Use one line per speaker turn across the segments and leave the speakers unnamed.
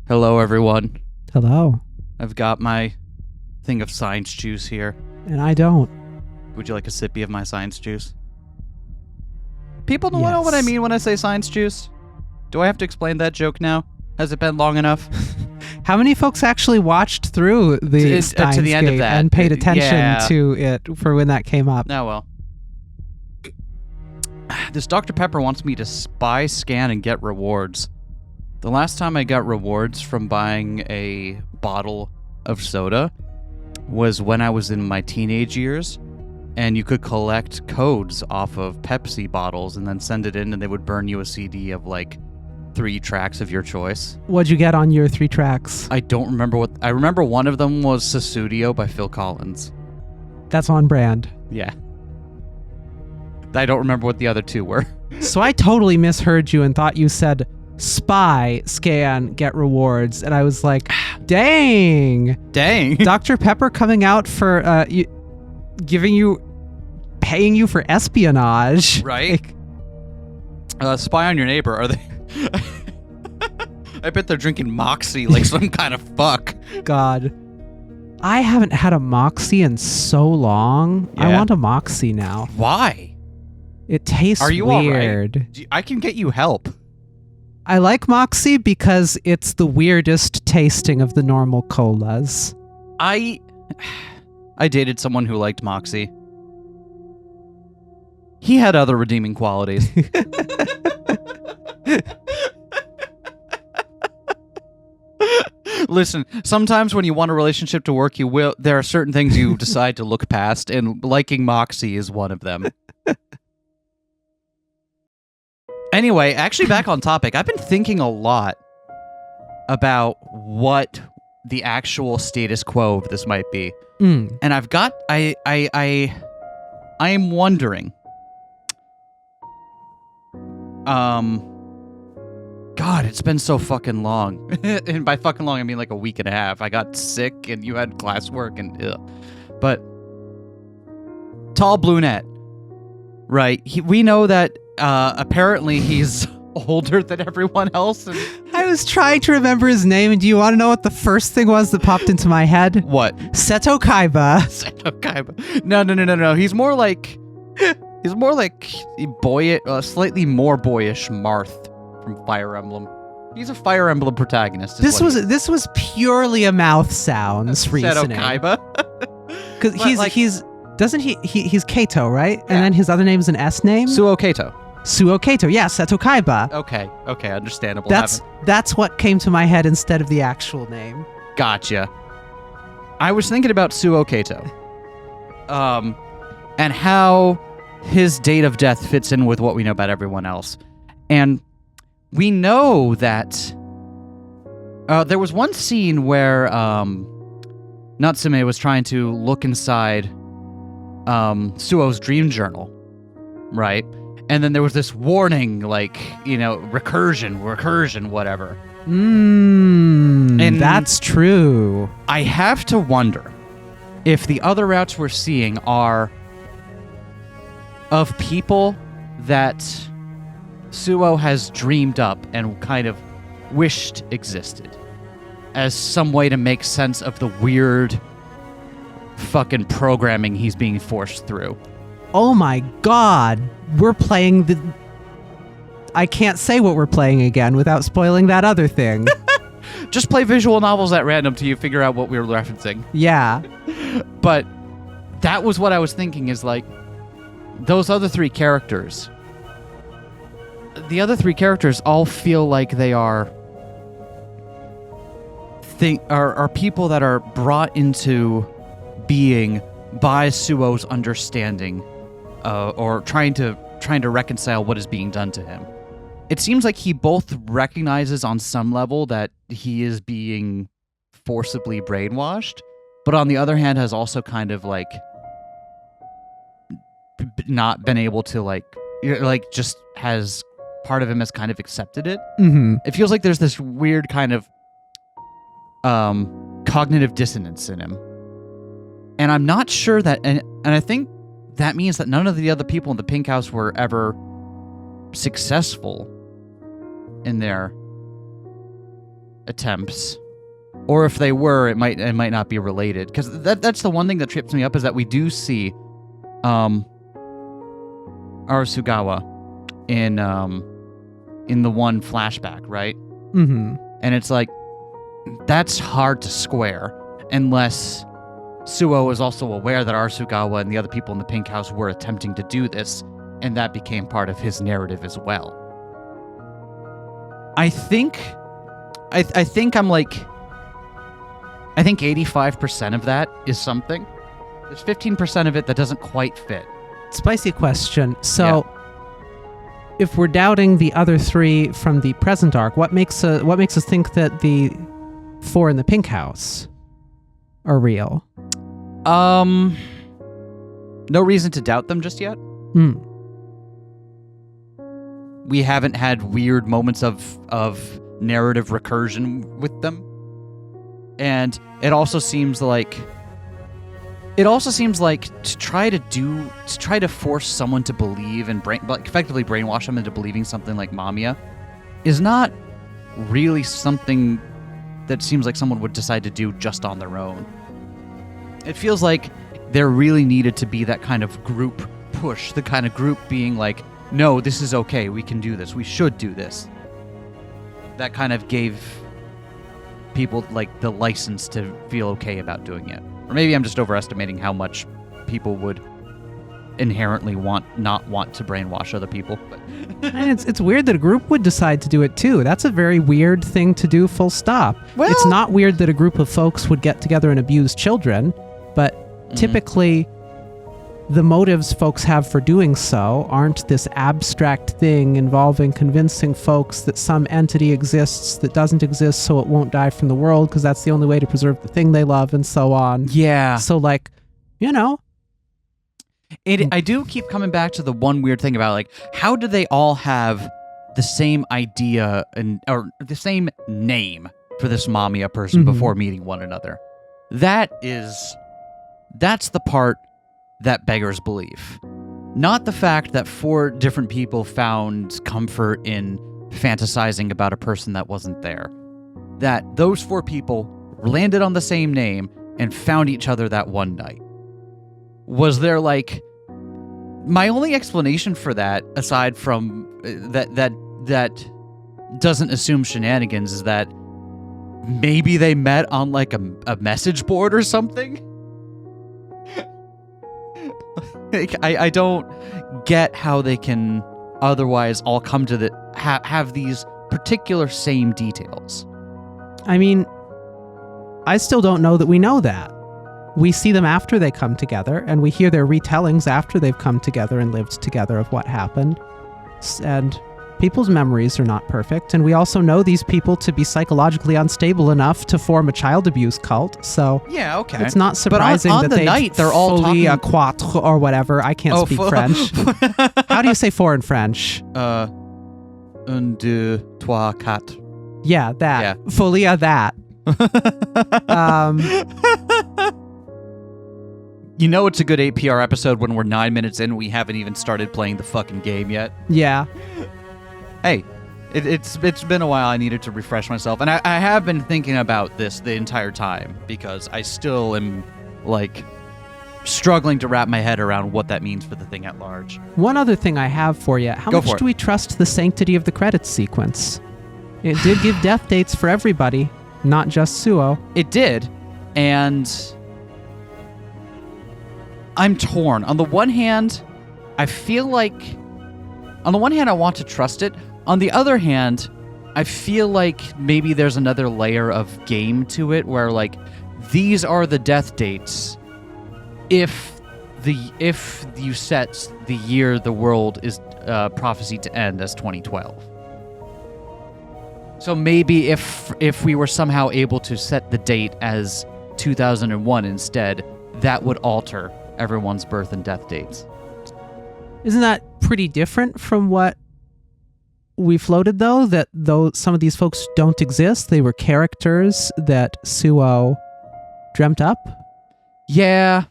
Hello, everyone.
Hello.
I've got my thing of science juice here.
And I don't.
Would you like a sippy of my science juice? People don't
Yes.
know what I mean when I say science juice. Do I have to explain that joke now? Has it been long enough?
How many folks actually watched through the
to the end of
Steins
that.
and paid attention
Yeah.
to it for when that came up?
Oh, well. This Dr. Pepper wants me to spy, scan, and get rewards. The last time I got rewards from buying a bottle of soda was when I was in my teenage years, and you could collect codes off of Pepsi bottles and then send it in, and they would burn you a CD of like 3 tracks of your choice.
What'd you get on your 3 tracks?
I don't remember what... I remember one of them was Susudio by Phil Collins.
That's on brand.
Yeah. I don't remember what the other 2 were.
So I totally misheard you and thought you said spy, scan, get rewards. And I was like, dang.
Dang.
Dr. Pepper coming out for paying you for espionage.
Right? Spy on your neighbor, are they... I bet they're drinking Moxie like some kind of fuck.
God. I haven't had a Moxie in so long. I
Yeah.
want a Moxie now.
Why?
It tastes
Are you
weird.
all right? I can get you help.
I like Moxie because it's the weirdest tasting of the normal colas.
I dated someone who liked Moxie. He had other redeeming qualities. Listen, sometimes when you want a relationship to work, there are certain things you decide to look past, and liking Moxie is one of them. Anyway, actually back on topic, I've been thinking a lot about what the actual status quo of this might be.
Mm.
And I am wondering. God, it's been so fucking long. And by fucking long, I mean like a week and a half. I got sick and you had classwork and ugh. But tall brunette, right? We know that apparently he's older than everyone else. And
I was trying to remember his name, and do you want to know what the first thing was that popped into my head?
what?
Seto Kaiba.
Seto Kaiba. No. He's more like slightly more boyish Marth from Fire Emblem. He's a Fire Emblem protagonist.
This was purely a mouth sounds reasoning.
Seto Kaiba.
Because he's Kato, right?
Yeah.
And then his other name is an S name?
Suo Kato.
Suo Kato. Yeah, Seto Kaiba.
Okay, understandable.
That's what came to my head instead of the actual name.
Gotcha. I was thinking about Suo Kato. And how his date of death fits in with what we know about everyone else. And we know that there was one scene where Natsume was trying to look inside Suo's dream journal, right? And then there was this warning, like, recursion, whatever.
And that's true.
I have to wonder if the other routes we're seeing are of people that Suo has dreamed up and kind of wished existed as some way to make sense of the weird fucking programming he's being forced through.
Oh my god. We're playing the... I can't say what we're playing again without spoiling that other thing.
Just play visual novels at random till you figure out what we were referencing.
Yeah.
But that was what I was thinking, is like, those other 3 characters... The other 3 characters all feel like they are people that are brought into being by Suo's understanding, or trying to reconcile what is being done to him. It seems like he both recognizes on some level that he is being forcibly brainwashed, but on the other hand has also kind of like not been able to just has part of him has kind of accepted it.
Mm-hmm.
It feels like there's this weird kind of cognitive dissonance in him. And I'm not sure that, and I think that means that none of the other people in the Pink House were ever successful in their attempts, or if they were, it might not be related. Because that's the one thing that trips me up, is that we do see Arasugawa in the one flashback, right?
Mm-hmm.
And it's like, that's hard to square unless Suo is also aware that Arasugawa and the other people in the pink house were attempting to do this, and that became part of his narrative as well. I think I'm like, I think 85% of that is something. There's 15% of it that doesn't quite fit.
Spicy question. So, if we're doubting the other 3 from the present arc, what makes us think that the 4 in the pink house are real?
No reason to doubt them just yet. We haven't had weird moments of narrative recursion with them. And it also seems like to try to force someone to believe and effectively brainwash them into believing something like MAMIYA is not really something that seems like someone would decide to do just on their own. It feels like there really needed to be that kind of group push, the kind of group being like, no, this is okay, we can do this, we should do this. That kind of gave people like the license to feel okay about doing it. Or maybe I'm just overestimating how much people would inherently not want to brainwash other people. But
And it's weird that a group would decide to do it too. That's a very weird thing to do, full stop.
Well,
it's not weird that a group of folks would get together and abuse children, but typically the motives folks have for doing so aren't this abstract thing involving convincing folks that some entity exists that doesn't exist so it won't die from the world because that's the only way to preserve the thing they love and so on.
Yeah.
So like, you know.
I do keep coming back to the one weird thing about like, how do they all have the same idea or the same name for this MAMIYA person before meeting one another? That's the part that beggars belief. Not the fact that 4 different people found comfort in fantasizing about a person that wasn't there. That those 4 people landed on the same name and found each other that one night. Was there like... My only explanation for that, aside from that doesn't assume shenanigans, is that maybe they met on like a message board or something? I don't get how they can otherwise all come to have these particular same details.
I mean, I still don't know that we know that. We see them after they come together, and we hear their retellings after they've come together and lived together of what happened. And people's memories are not perfect, and we also know these people to be psychologically unstable enough to form a child abuse cult, so...
Yeah, okay.
It's not surprising
but on
that
the night, they're all talking...
quatre or whatever. I can't speak French. How do you say 4 in French?
Un, deux, trois, quatre.
Yeah, that.
Yeah.
Folia, that.
You know it's a good APR episode when we're 9 minutes in and we haven't even started playing the fucking game yet.
Yeah.
Hey, it's been a while. I needed to refresh myself. And I have been thinking about this the entire time because I still am, like, struggling to wrap my head around what that means for the thing at large.
One other thing I have for you. How much do we trust the sanctity of the credits sequence? It did give death dates for everybody, not just Suo.
It did, and... I'm torn. On the one hand, I feel like... On the one hand, I want to trust it. On the other hand, I feel like maybe there's another layer of game to it where, like, these are the death dates if you set the year the world is prophesied to end as 2012. So maybe if we were somehow able to set the date as 2001 instead, that would alter everyone's birth and death dates.
Isn't that pretty different from what we floated, though? That though some of these folks don't exist, they were characters that Suo dreamt up?
Yeah.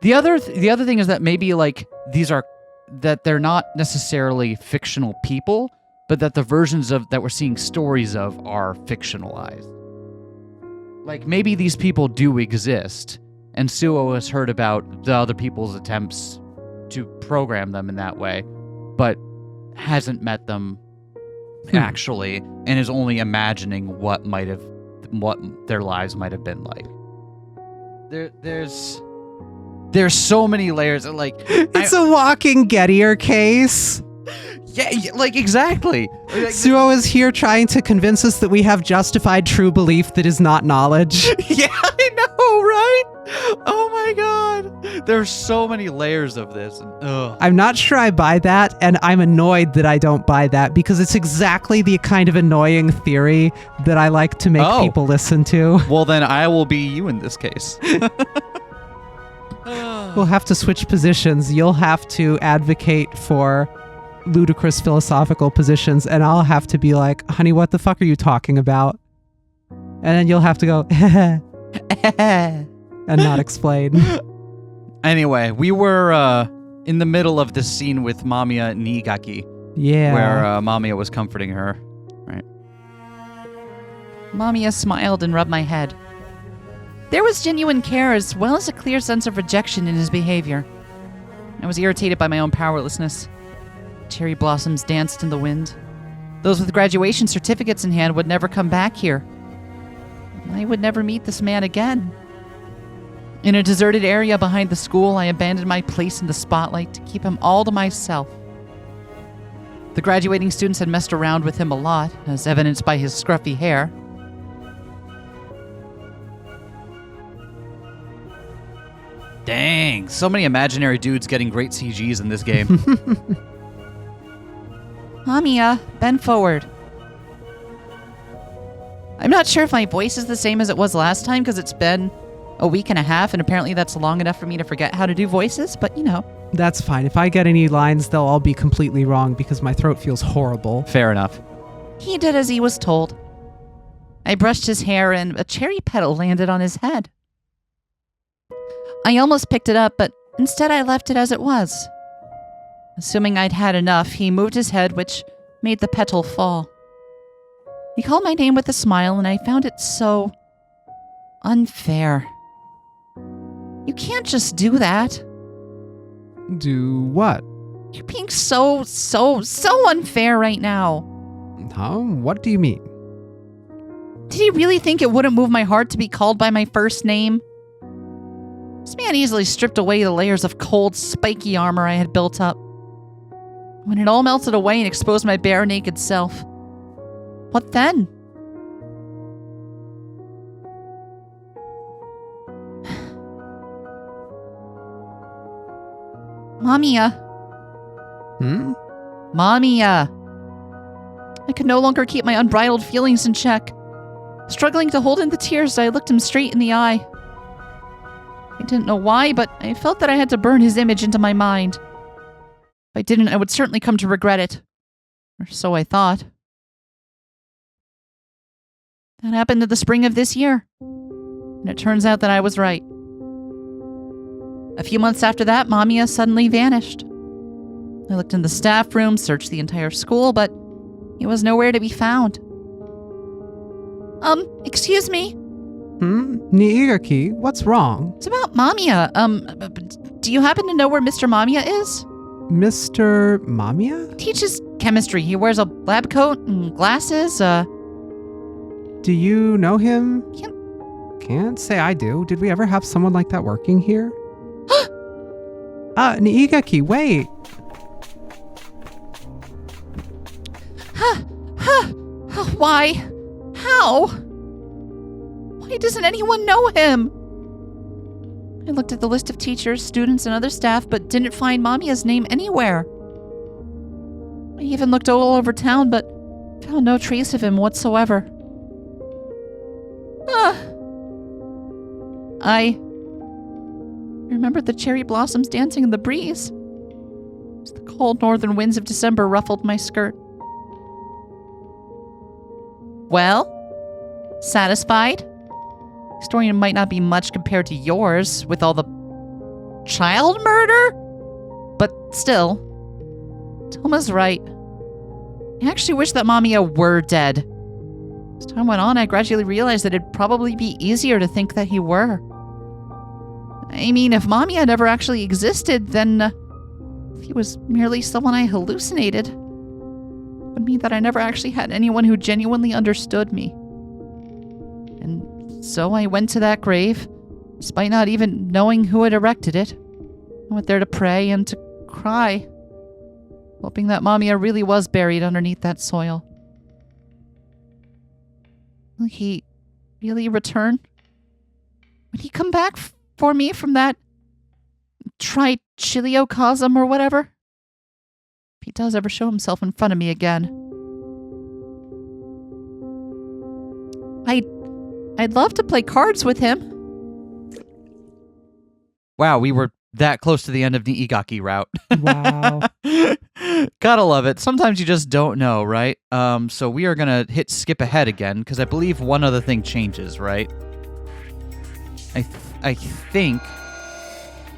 The other thing is that maybe like they're not necessarily fictional people, but that the versions of that we're seeing stories of are fictionalized. Like, maybe these people do exist, and Suo has heard about the other people's attempts to program them in that way, but hasn't met them actually, and is only imagining what their lives might have been like. There's so many layers. Like,
it's a walking Gettier case.
Yeah, like, exactly.
Suo is here trying to convince us that we have justified true belief that is not knowledge.
Yeah, I know, right? Oh my god. There's so many layers of this. Ugh.
I'm not sure I buy that, and I'm annoyed that I don't buy that, because it's exactly the kind of annoying theory that I like to make people listen to.
Well, then I will be you in this case.
We'll have to switch positions. You'll have to advocate for ludicrous philosophical positions, and I'll have to be like, honey, what the fuck are you talking about? And then you'll have to go, and not explain.
Anyway, we were in the middle of this scene with Mamiya and Niigaki.
Yeah.
Where Mamiya was comforting her. Right.
Mamiya smiled and rubbed my head. There was genuine care as well as a clear sense of rejection in his behavior. I was irritated by my own powerlessness. Cherry blossoms danced in the wind. Those with graduation certificates in hand would never come back here. I would never meet this man again. In a deserted area behind the school, I abandoned my place in the spotlight to keep him all to myself. The graduating students had messed around with him a lot, as evidenced by his scruffy hair.
Dang, so many imaginary dudes getting great CGs in this game.
Mamiya, bend forward. I'm not sure if my voice is the same as it was last time, because it's been a week and a half, and apparently that's long enough for me to forget how to do voices, but you know.
That's fine. If I get any lines, they'll all be completely wrong because my throat feels horrible.
Fair enough.
He did as he was told. I brushed his hair and a cherry petal landed on his head. I almost picked it up, but instead I left it as it was. Assuming I'd had enough, he moved his head, which made the petal fall. He called my name with a smile, and I found it so unfair. You can't just do that.
Do what?
You're being so unfair right now.
Huh? What do you mean?
Did he really think it wouldn't move my heart to be called by my first name? This man easily stripped away the layers of cold, spiky armor I had built up. When it all melted away and exposed my bare, naked self, what then? Mamiya. Mamiya. I could no longer keep my unbridled feelings in check. Struggling to hold in the tears, I looked him straight in the eye. I didn't know why, but I felt that I had to burn his image into my mind. If I didn't, I would certainly come to regret it. Or so I thought. That happened in the spring of this year. And it turns out that I was right. A few months after that, Mamiya suddenly vanished. I looked in the staff room, searched the entire school, but he was nowhere to be found. Excuse me?
Niigaki, what's wrong?
It's about Mamiya. Do you happen to know where Mr. Mamiya is?
Mr. Mamiya?
Teaches chemistry. He wears a lab coat and glasses.
Do you know him? Can't say I do. Did we ever have someone like that working here? Niigaki, wait.
Why? How? Why doesn't anyone know him? I looked at the list of teachers, students, and other staff, but didn't find Mamiya's name anywhere. I even looked all over town, but found no trace of him whatsoever. I remembered the cherry blossoms dancing in the breeze as the cold northern winds of December ruffled my skirt. Well, satisfied? Story might not be much compared to yours with all the child murder, but still, Toma's right. I actually wish that Mamiya were dead. As time went on, I gradually realized that it'd probably be easier to think that he were. I mean, if Mamiya never actually existed, then if he was merely someone I hallucinated, it would mean that I never actually had anyone who genuinely understood me. And so I went to that grave, despite not even knowing who had erected it. I went there to pray and to cry, hoping that Mamiya really was buried underneath that soil. Will he really return? Would he come back for me from that trichiliocosm or whatever? If he does ever show himself in front of me again. I'd love to play cards with him.
Wow, we were that close to the end of the Igaki route.
Wow.
Gotta love it. Sometimes you just don't know, right? So we are gonna hit skip ahead again, because I believe one other thing changes, right? I think...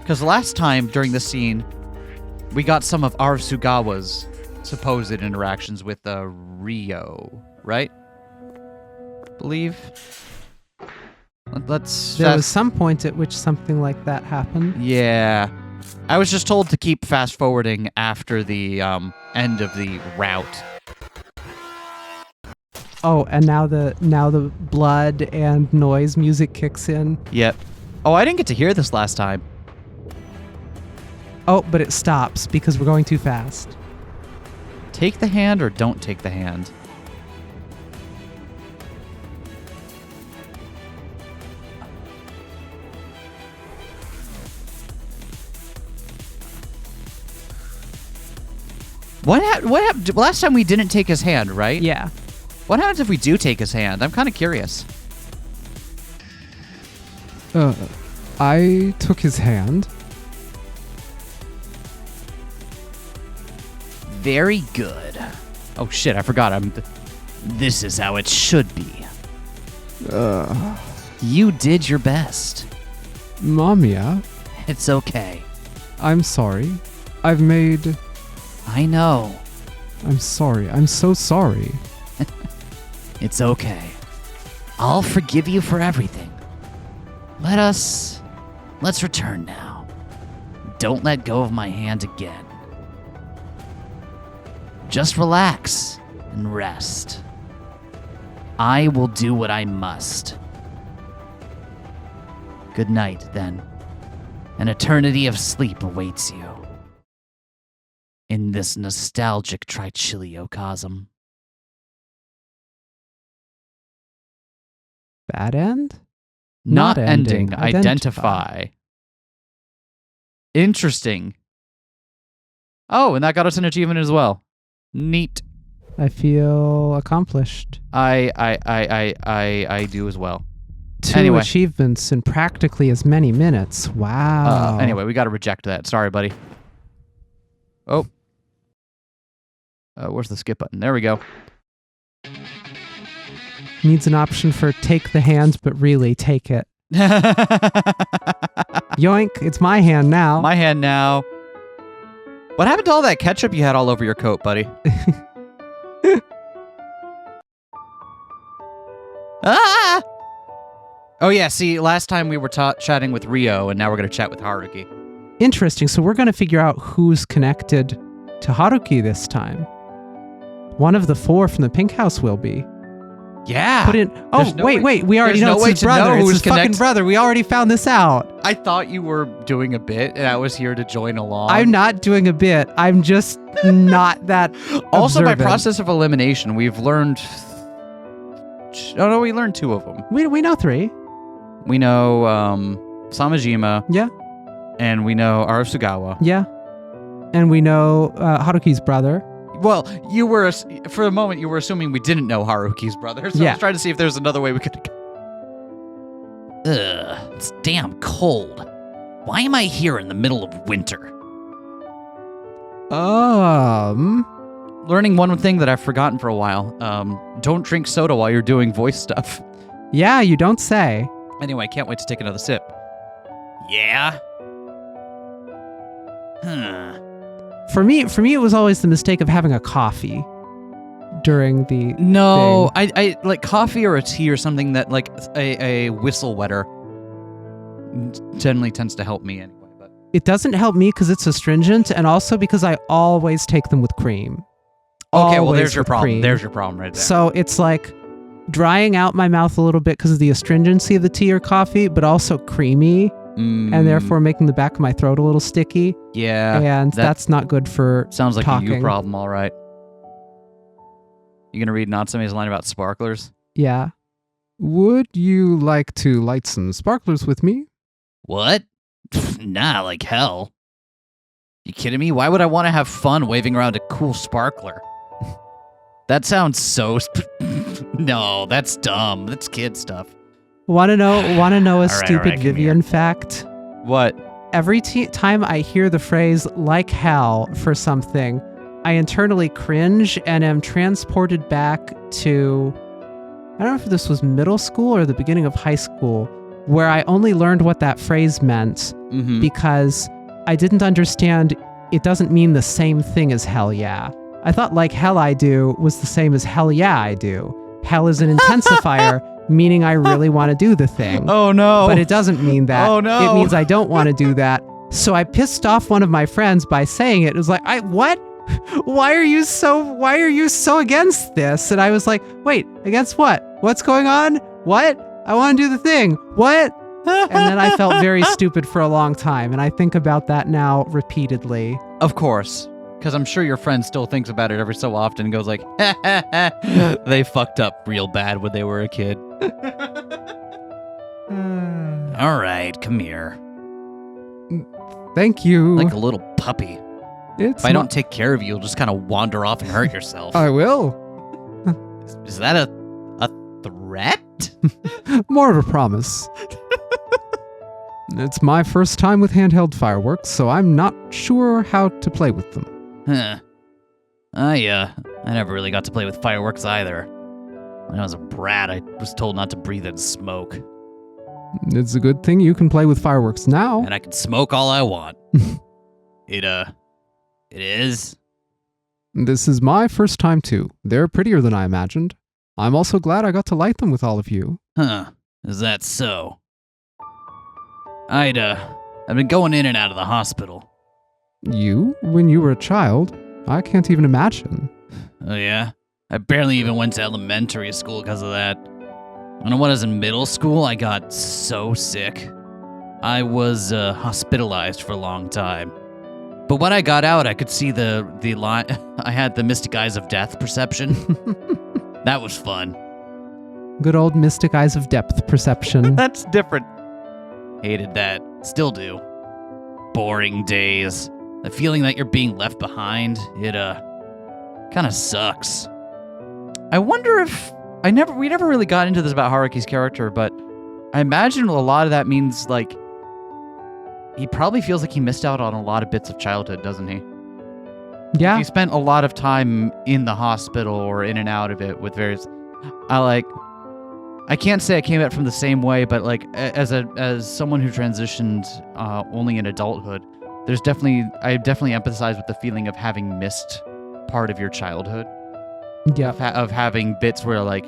Because last time during the scene, we got some of Arasugawa's supposed interactions with Rio, right? Believe. Let's...
There was some point at which something like that happened.
Yeah. I was just told to keep fast-forwarding after the end of the route.
Oh, and now the blood and noise music kicks in.
Yep. Oh, I didn't get to hear this last time.
Oh, but it stops because we're going too fast.
Take the hand or don't take the hand? What happened? Last time we didn't take his hand, right?
Yeah.
What happens if we do take his hand? I'm kind of curious.
I took his hand.
Very good. Oh shit, I forgot. This is how it should be. You did your best.
Mamiya,
It's okay.
I'm sorry. I've made...
I know.
I'm sorry. I'm so sorry.
It's okay. I'll forgive you for everything. Let's return now. Don't let go of my hand again. Just relax and rest. I will do what I must. Good night, then. An eternity of sleep awaits you. In this nostalgic trichiliocosm.
Bad end?
Not
ending.
ending. Identify. Interesting. Oh, and that got us an achievement as well. Neat.
I feel accomplished.
I do as well.
2
Anyway.
achievements in practically as many minutes. Wow.
Anyway, we got to reject that. Sorry, buddy. Oh. Where's the skip button? There we go.
Needs an option for take the hand, but really take it. Yoink, it's my hand now.
My hand now. What happened to all that ketchup you had all over your coat, buddy? Ah! Oh yeah, see, last time we were chatting with Rio, and now we're going to chat with Haruki.
Interesting. So we're going to figure out who's connected to Haruki this time. One of the 4 from the pink house will be.
Yeah.
Put in. Oh,
There's no
wait. We already
there's
know
no
it's
way
his
to
brother.
know
It's
who's
his fucking brother. We already found this out.
I thought you were doing a bit, and I was here to join along.
I'm not doing a bit. I'm just not that.
Also, by
observant.
process of elimination, we've learned... Oh, no, we learned 2 of them.
We know 3.
We know Samajima,
Yeah.
and we know Arasugawa.
Yeah. And we know Haruki's brother.
Well, you were, for a moment, you were assuming we didn't know Haruki's brother, so I
Yeah.
was trying to see if there's another way we could... Ugh, it's damn cold. Why am I here in the middle of winter? Learning one thing that I've forgotten for a while. Don't drink soda while you're doing voice stuff.
Yeah, you don't say.
Anyway, can't wait to take another sip. Yeah? Huh.
For me, it was always the mistake of having a coffee. during the
No,
thing.
I like coffee or a tea or something that like a whistle wetter generally tends to help me anyway. But
It doesn't help me because it's astringent, and also because I always take them with cream.
okay, well
Always
there's your
with
problem.
cream.
There's your problem right there.
So it's like drying out my mouth a little bit because of the astringency of the tea or coffee, but also creamy, and therefore making the back of my throat a little sticky.
yeah,
And
that
that's not good for
sounds like a you
talking.
problem. All right. You gonna read Natsume's line about sparklers?
Yeah.
Would you like to light some sparklers with me?
What? Nah, like hell. You kidding me? Why would I want to have fun waving around a cool sparkler? That sounds so. No, that's dumb. That's kid stuff.
Want to know a
All right,
stupid
come
Vivian fact?
What?
Every time I hear the phrase "like hell" for something, I internally cringe and am transported back to, I don't know if this was middle school or the beginning of high school, where I only learned what that phrase meant
Mm-hmm.
because I didn't understand it doesn't mean the same thing as hell yeah. I thought like hell I do was the same as hell yeah I do. Hell is an intensifier, meaning I really want to do the thing.
Oh no!
But it doesn't mean that.
Oh, no.
It means I don't want to do that. So I pissed off one of my friends by saying it. It was like, what? Why are you so against this? And I was like, wait, against what? What's going on? What? I want to do the thing. What? And then I felt very stupid for a long time. And I think about that now repeatedly.
Of course, because I'm sure your friend still thinks about it every so often and goes like, they fucked up real bad when they were a kid. All right, come here,
Thank you.
like a little puppy.
It's
If I
not-
don't take care of you, you'll just kind of wander off and hurt yourself.
I will.
Is that a threat?
More of a promise. It's my first time with handheld fireworks, so I'm not sure how to play with them.
Huh. I never really got to play with fireworks either. When I was a brat, I was told not to breathe in smoke.
It's a good thing you can play with fireworks now.
And I can smoke all I want. It is.
This is my first time too. They're prettier than I imagined. I'm also glad I got to light them with all of you.
Huh. Is that so? I've been going in and out of the hospital.
You? When you were a child? I can't even imagine.
Oh yeah? I barely even went to elementary school because of that. When I was in middle school, I got so sick. I was hospitalized for a long time. But when I got out, I could see the line. I had the mystic eyes of death perception. That was fun.
Good old mystic eyes of depth perception.
That's different. Hated that. Still do. Boring days. The feeling that you're being left behind, it kind of sucks. I wonder if we never really got into this about Haruki's character, but I imagine a lot of that means like he probably feels like he missed out on a lot of bits of childhood, doesn't he?
Yeah.
He spent a lot of time in the hospital or in and out of it with various. I can't say I came at it from the same way, but like as someone who transitioned only in adulthood, I definitely empathize with the feeling of having missed part of your childhood.
Yeah.
Of having bits where like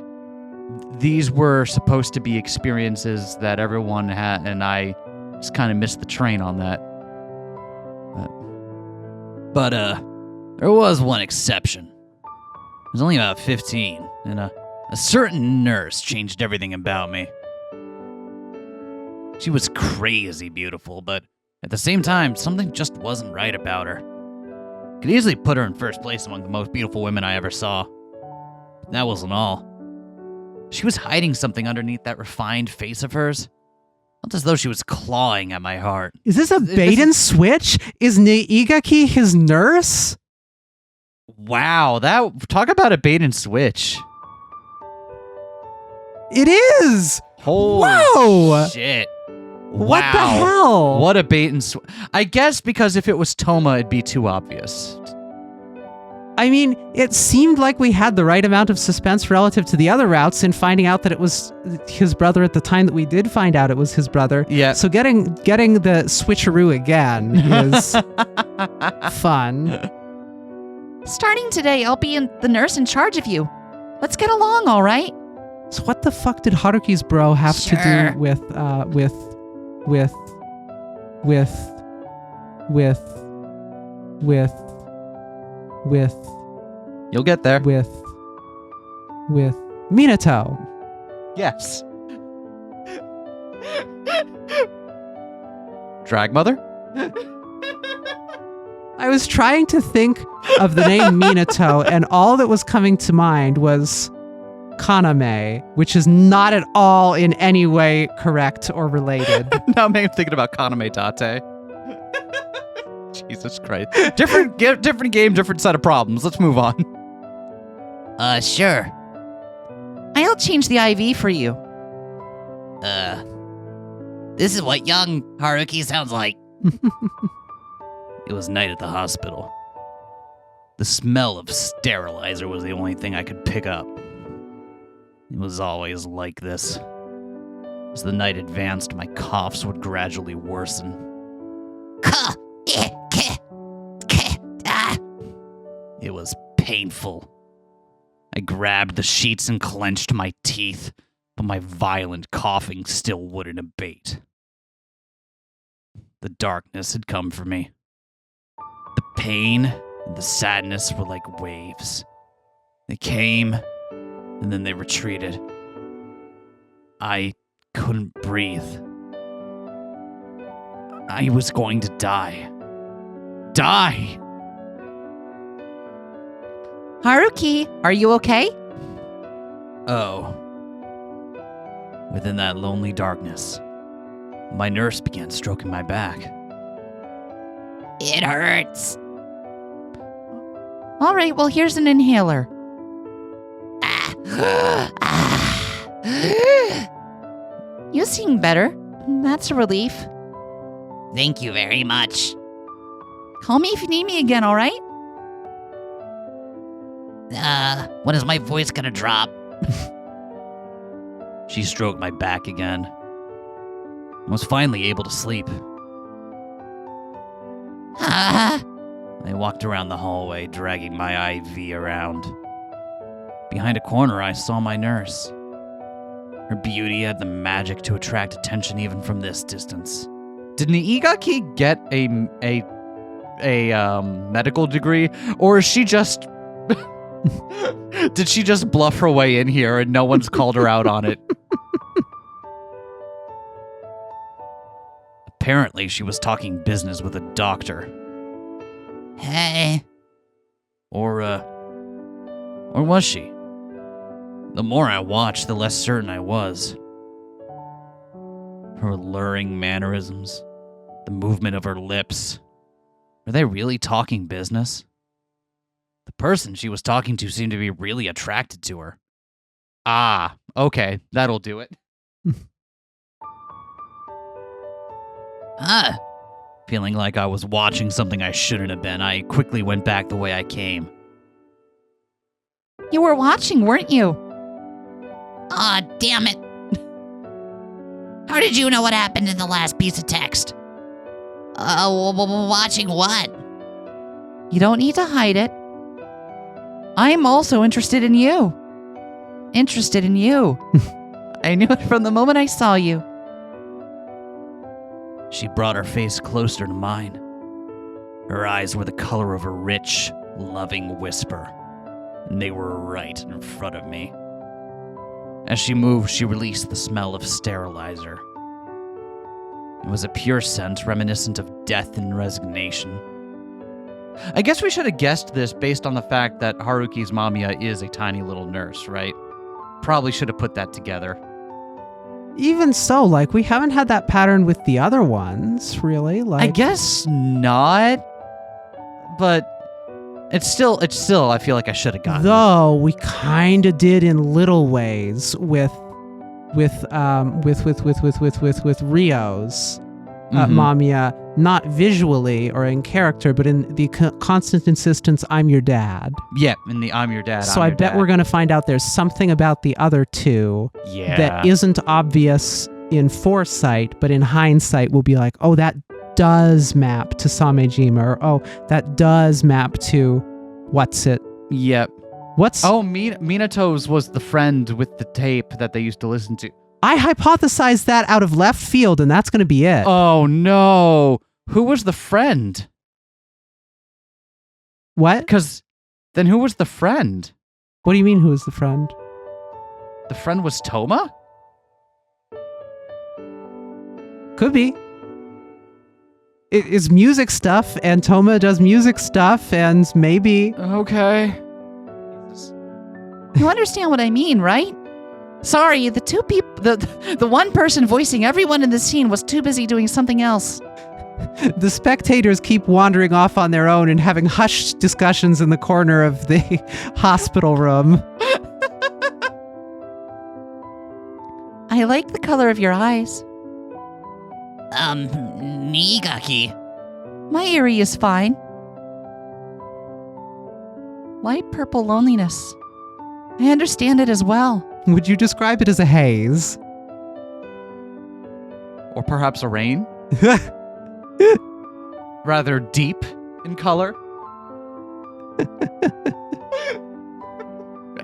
these were supposed to be experiences that everyone had, and I just kind of missed the train on that. But there was one exception. I was only about 15, and a certain nurse changed everything about me. She was crazy beautiful, but at the same time, something just wasn't right about her. Could easily put her in first place among the most beautiful women I ever saw. But that wasn't all. She was hiding something underneath that refined face of hers. Not as though she was clawing at my heart.
Is this a bait and switch? Is Neigaki his nurse?
Wow, talk about a bait and switch.
It is!
Holy
Whoa!
shit.
What the
Wow.
hell?
What a bait and switch. I guess because if it was Toma, it'd be too obvious.
I mean, it seemed like we had the right amount of suspense relative to the other routes in finding out that it was his brother at the time that we did find out it was his brother.
Yeah.
So getting the switcheroo again is fun.
Starting today, I'll be the nurse in charge of you. Let's get along, all right?
So what the fuck did Haruki's bro have to do with
You'll get there.
with Minato?
Yes. Drag mother?
I was trying to think of the name Minato, and all that was coming to mind was Kaname, which is not at all in any way correct or related.
Now I'm thinking about Kaname Tate. Jesus Christ. Different game, different set of problems. Let's move on.
Sure. I'll change the IV for you.
This is what young Haruki sounds like. It was night at the hospital. The smell of sterilizer was the only thing I could pick up. It was always like this. As the night advanced, my coughs would gradually worsen. It was painful. I grabbed the sheets and clenched my teeth, but my violent coughing still wouldn't abate. The darkness had come for me. The pain and the sadness were like waves. They came, and then they retreated. I couldn't breathe. I was going to die. Die!
Haruki, are you okay?
Oh. Within that lonely darkness, my nurse began stroking my back. It hurts.
All right, well, here's an inhaler. You seem better. That's a relief.
Thank you very much.
Call me if you need me again, all right?
When is my voice gonna drop? She stroked my back again. I was finally able to sleep. I walked around the hallway, dragging my IV around. Behind a corner, I saw my nurse. Her beauty had the magic to attract attention even from this distance.
Did Niigaki get a medical degree, or is she just did she just bluff her way in here and no one's called her out on it?
Apparently, she was talking business with a doctor. Hey. Or was she? The more I watched, the less certain I was. Her alluring mannerisms, the movement of her lips. Were they really talking business? The person she was talking to seemed to be really attracted to her.
Ah, okay, that'll do it.
Feeling like I was watching something I shouldn't have been, I quickly went back the way I came.
You were watching, weren't you?
Aw, damn it. How did you know what happened in the last piece of text? Watching what?
You don't need to hide it. I'm also interested in you. Interested in you. I knew it from the moment I saw you.
She brought her face closer to mine. Her eyes were the color of a rich, loving whisper, and they were right in front of me. As she moved, she released the smell of sterilizer. It was a pure scent reminiscent of death and resignation.
I guess we should have guessed this based on the fact that Haruki's Mamiya is a tiny little nurse, right? Probably should have put that together.
Even so, like, we haven't had that pattern with the other ones, really. Like,
I guess not, but it's still. I feel like I should have gotten it.
though we kind of did in little ways with Rio's Mamiya, not visually or in character, but in the constant insistence, "I'm your dad."
Yeah, in the I'm your dad.
So I bet we're gonna find out there's something about the other two that isn't obvious in foresight, but in hindsight we'll be like, "Oh, that does map to Samejima," or "Oh, that does map to What's it?
Yep.
What's...
Oh, Minato's was the friend with the tape that they used to listen to.
I hypothesized that out of left field, and that's going to be it.
Oh, no. Who was the friend?
What?
Because then who was the friend?
What do you mean, who is the friend?
The friend was Toma?
Could be. It is music stuff, and Toma does music stuff, and maybe...
Okay.
You understand what I mean, right? Sorry, the one person voicing everyone in the scene was too busy doing something else.
The spectators keep wandering off on their own and having hushed discussions in the corner of the hospital room.
I like the color of your eyes.
Nigaki.
My Eerie is fine. Light purple loneliness. I understand it as well.
Would you describe it as a haze?
Or perhaps a rain? Rather deep in color?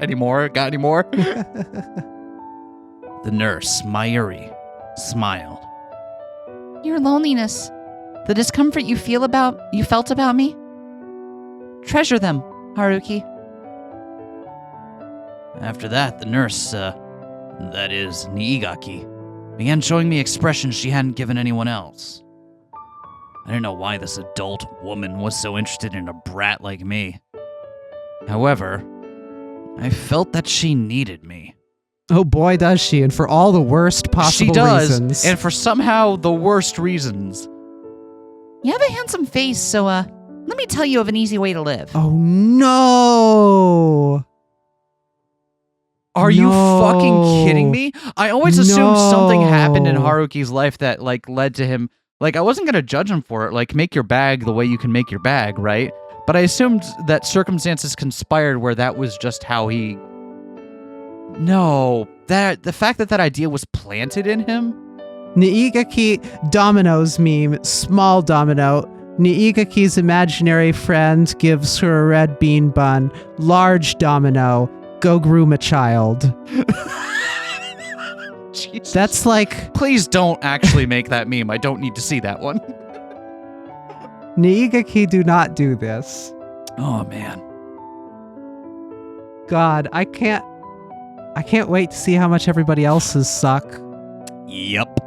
Any more? Got any more?
The nurse, Mayuri, smiled.
Your loneliness, the discomfort you felt about me. Treasure them, Haruki.
After that, the nurse, that is, Niigaki, began showing me expressions she hadn't given anyone else. I didn't know why this adult woman was so interested in a brat like me. However, I felt that she needed me.
Oh boy, does she, and for all the worst possible
She does,
reasons.
and for somehow the worst reasons.
You have a handsome face, so let me tell you of an easy way to live.
Oh no!
Are you fucking kidding me? I always assumed something happened in
No.
Haruki's life that led to him. I wasn't gonna judge him for it. Make your bag the way you can make your bag, right? But I assumed that circumstances conspired where that was just how he. No, the fact that idea was planted in him.
Niigaki dominoes meme, small domino. Niigaki's imaginary friend gives her a red bean bun. Large domino. Go groom a child.
Jesus.
That's
Please don't actually make that meme. I don't need to see that one.
Niigaki do not do this.
Oh man.
God, I can't wait to see how much everybody else's suck.
Yep.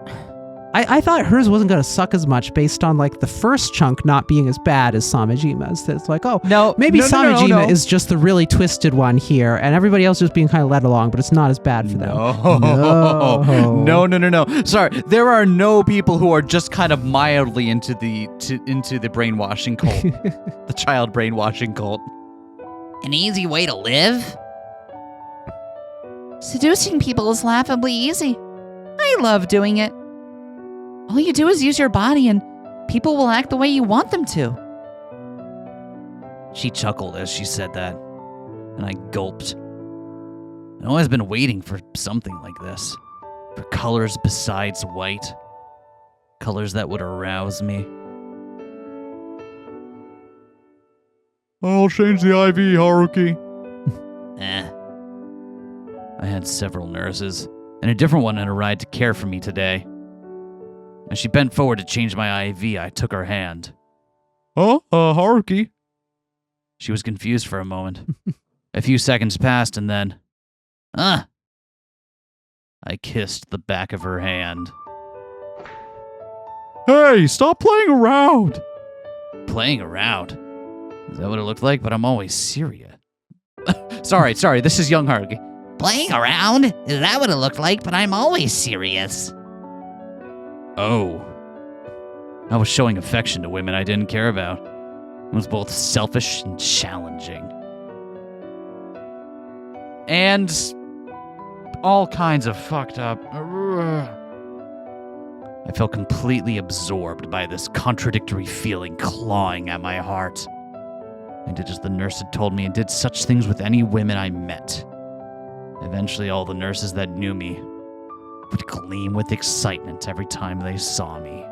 I thought hers wasn't going to suck as much based on the first chunk not being as bad as Samajima's. It's
No,
maybe
no,
Samajima
no.
is just the really twisted one here, and everybody else just being kind of led along, but it's not as bad for them.
No. Sorry, there are no people who are just kind of mildly into the brainwashing cult, the child brainwashing cult.
An easy way to live?
Seducing people is laughably easy. I love doing it. All you do is use your body and people will act the way you want them to.
She chuckled as she said that, and I gulped. I'd always been waiting for something like this. For colors besides white. Colors that would arouse me.
I'll change the IV, Haruki.
I had several nurses, and a different one had arrived to care for me today. As she bent forward to change my IV, I took her hand.
Oh, Haruki.
She was confused for a moment. A few seconds passed, and then... I kissed the back of her hand.
Hey, stop playing around.
Playing around? Is that what it looked like? But I'm always serious.
Sorry, this is young Haruki.
Playing around? Is that what it looked like? But I'm always serious. Oh. I was showing affection to women I didn't care about. It was both selfish and challenging.
And all kinds of fucked up.
I felt completely absorbed by this contradictory feeling clawing at my heart. I did as the nurse had told me and did such things with any women I met. Eventually, all the nurses that knew me would gleam with excitement every time they saw me.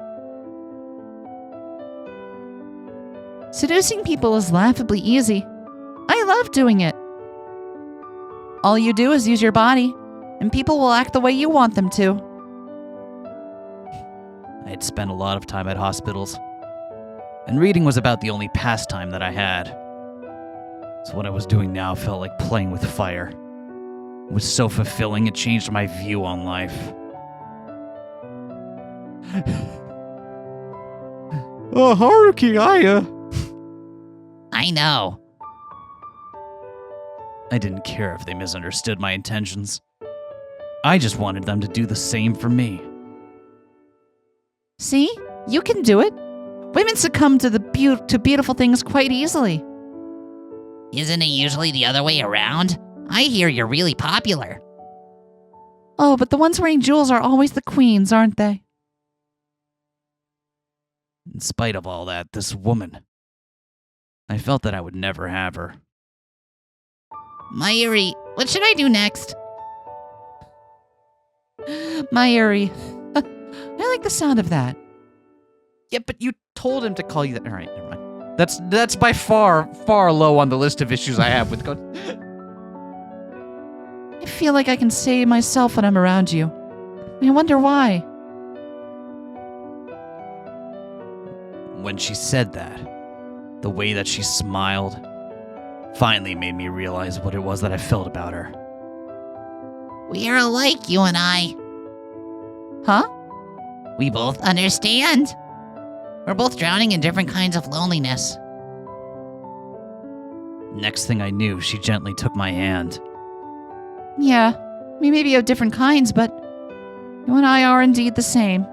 Seducing people is laughably easy. love doing it. All you do is use your body, and people will act the way you want them to.
I had spent a lot of time at hospitals, and reading was about the only pastime that I had. So what I was doing now felt like playing with fire. It was so fulfilling, it changed my view on life.
Oh, Haruki,
I know. I didn't care if they misunderstood my intentions. I just wanted them to do the same for me.
See? You can do it. Women succumb to to beautiful things quite easily.
Isn't it usually the other way around? I hear you're really popular.
Oh, but the ones wearing jewels are always the queens, aren't they?
In spite of all that, this woman, I felt that I would never have her.
Mayuri, what should I do next?
Mayuri. I like the sound of that.
Yeah, but you told him to call you that. All right, never mind. That's by far low on the list of issues I have with
I feel like I can say myself when I'm around you. I wonder why.
When she said that, the way that she smiled finally made me realize what it was that I felt about her.
We are alike, you and I.
Huh?
We both understand. We're both drowning in different kinds of loneliness.
Next thing I knew, she gently took my hand.
Yeah, we may be of different kinds, but you and I are indeed the same.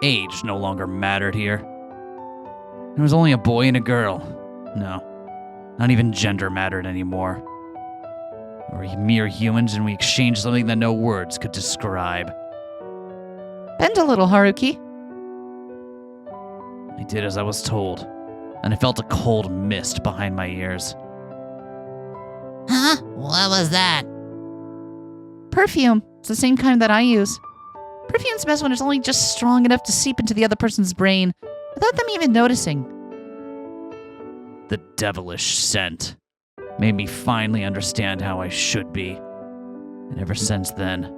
Age no longer mattered here. There was only a boy and a girl. No, not even gender mattered anymore. We're mere humans and we exchanged something that no words could describe.
Bend a little, Haruki.
I did as I was told, and I felt a cold mist behind my ears.
Huh? What was that?
Perfume. It's the same kind that I use. Perfume's best when it's only just strong enough to seep into the other person's brain without them even noticing.
The devilish scent made me finally understand how I should be. And ever since then,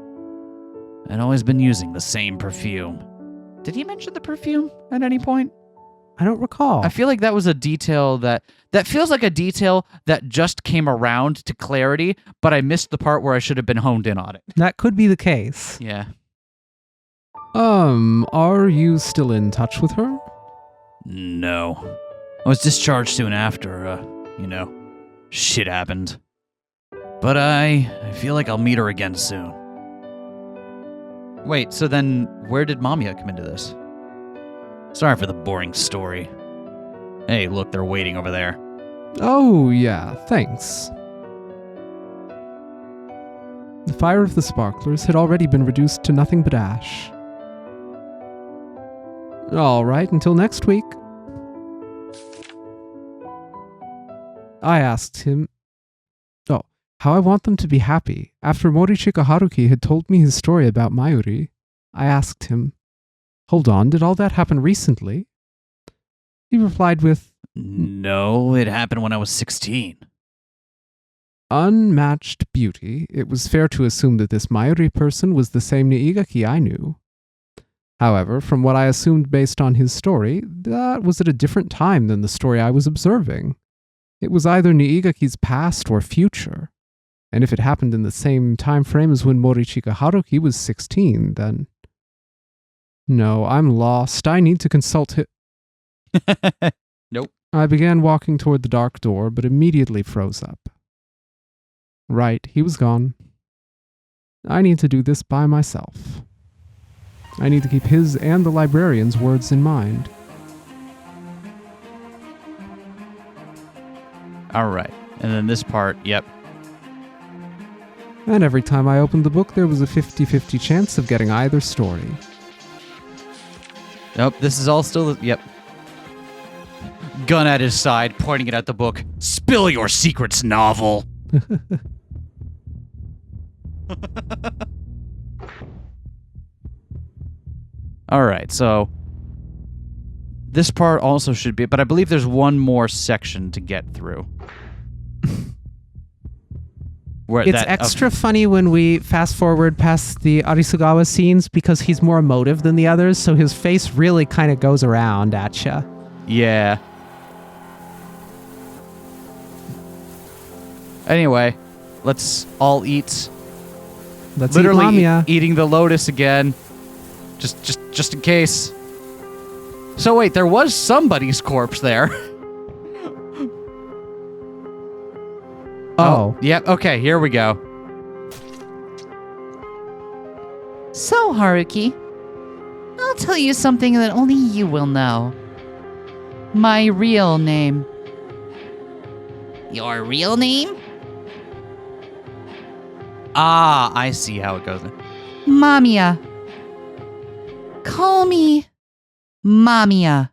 I'd always been using the same perfume.
Did he mention the perfume at any point?
I don't recall.
I feel like that was a detail that feels like a detail that just came around to clarity, but I missed the part where I should have been honed in on it.
That could be the case.
Yeah.
Are you still in touch with her?
No. I was discharged soon after, shit happened. But I feel like I'll meet her again soon.
Wait, so then where did Mamiya come into this?
Sorry for the boring story. Hey, look, they're waiting over there.
Oh, yeah, thanks. The fire of the sparklers had already been reduced to nothing but ash. All right, until next week. I asked him, how I want them to be happy. After Morichika Haruki had told me his story about Mayuri, I asked him, hold on, did all that happen recently? He replied with,
No, it happened when I was 16.
Unmatched beauty, it was fair to assume that this Mayuri person was the same Niigaki I knew. However, from what I assumed based on his story, that was at a different time than the story I was observing. It was either Niigaki's past or future. And if it happened in the same time frame as when Morichika Haruki was 16, then... No, I'm lost. I need to consult him.
Nope.
I began walking toward the dark door, but immediately froze up. Right, he was gone. I need to do this by myself. I need to keep his and the librarian's words in mind.
All right. And then this part, yep.
And every time I opened the book, there was a 50-50 chance of getting either story.
Nope, this is all still, yep. Gun at his side, pointing it at the book. Spill your secrets, novel. All right, so This part also should be, but I believe there's one more section to get through. Where
It's extra funny when we fast forward past the Arisugawa scenes because he's more emotive than the others, so his face really kind of goes around at you.
Yeah. Anyway, let's all eat.
Let's
Literally
eat Mamiya.
eating the lotus again, just in case. So wait, there was somebody's corpse there.
Oh.
Yep. Okay, here we go.
So, Haruki, I'll tell you something that only you will know. My real name.
Your real name?
Ah, I see how it goes.
Mamiya. Call me Mamiya.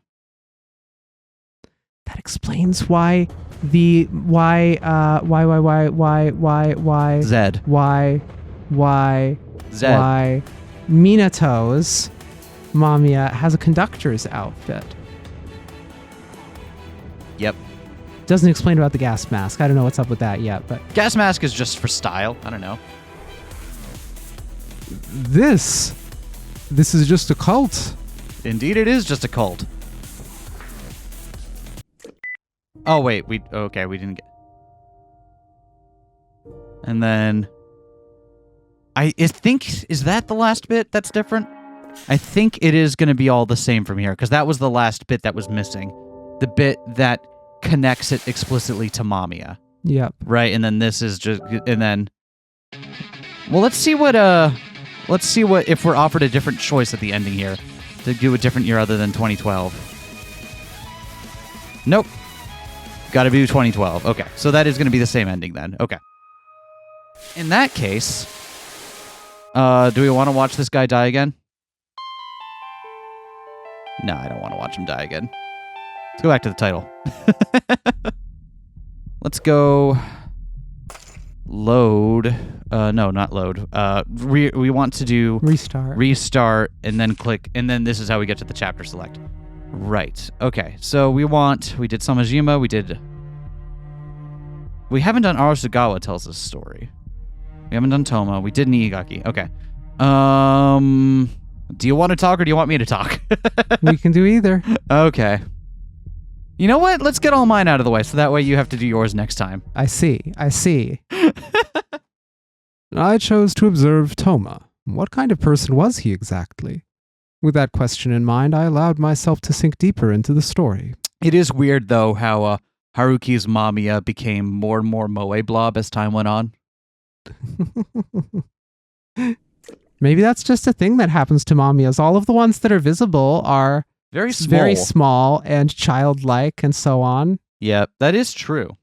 That explains why
Zed.
why
Zed.
Minato's Mamiya has a conductor's outfit.
Yep.
Doesn't explain about the gas mask. I don't know what's up with that yet, but
Gas mask is just for style. I don't know.
This is just a cult.
Indeed, it is just a cult. Oh wait, we didn't get. And then I think, is that the last bit that's different? I think it is going to be all the same from here because that was the last bit that was missing. The bit that connects it explicitly to Mamiya.
yep.
Right, and then this is just, and then, well, let's see what if we're offered a different choice at the ending here to do a different year other than 2012. Nope. Got to do 2012. Okay, so that is going to be the same ending then. Okay. In that case, do we want to watch this guy die again? No, I don't want to watch him die again. Let's go back to the title. Let's go load. No, not load. We want to do restart, and then click, and then this is how we get to the chapter select. Right. Okay. So we did Samajima. We haven't done Arasugawa tells us story. We haven't done Toma. We did Niigaki. Okay. Do you want to talk or do you want me to talk?
We can do either.
Okay. You know what? Let's get all mine out of the way so that way you have to do yours next time.
I see.
I chose to observe Toma. What kind of person was he exactly? With that question in mind, I allowed myself to sink deeper into the story.
It is weird, though, how Haruki's Mamiya became more and more Moe Blob as time went on.
Maybe that's just a thing that happens to Mamiyas. All of the ones that are visible are
Very small.
very small and childlike and so on.
Yeah, that is true.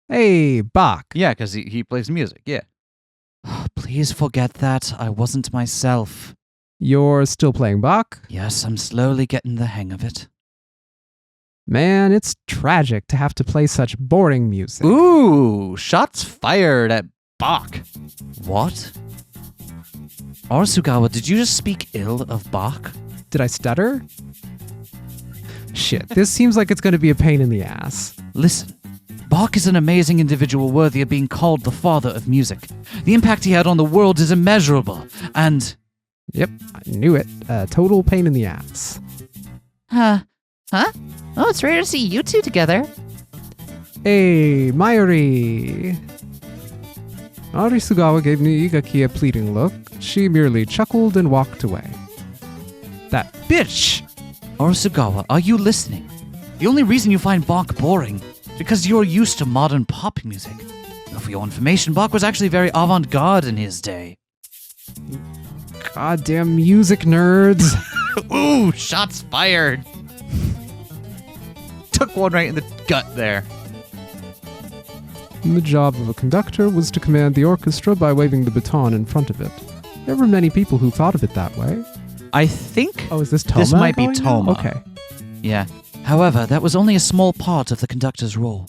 Hey, Bach.
Yeah, because he plays music, yeah. Please forget that. I wasn't myself.
You're still playing Bach?
Yes, I'm slowly getting the hang of it.
Man, it's tragic to have to play such boring music.
Ooh, shots fired at Bach. What? Arasugawa, did you just speak ill of Bach?
Did I stutter? Shit, this seems like it's going to be a pain in the ass.
Listen, Bach is an amazing individual worthy of being called the father of music. The impact he had on the world is immeasurable, and...
Yep, I knew it. A total pain in the ass.
Huh? Oh, it's rare to see you two together.
Hey, Mayuri.
Arisugawa gave Niigaki a pleading look. She merely chuckled and walked away.
That bitch!
Arasugawa, are you listening? The only reason you find Bach boring is because you're used to modern pop music. For your information, Bach was actually very avant-garde in his day.
Goddamn music nerds.
Ooh, shots fired. Took one right in the gut there.
The job of a conductor was to command the orchestra by waving the baton in front of it. There were many people who thought of it that way.
I think
Oh, is this Toma?
this might be
going now?
Toma.
Okay.
Yeah. However, that was only a small part of the conductor's role.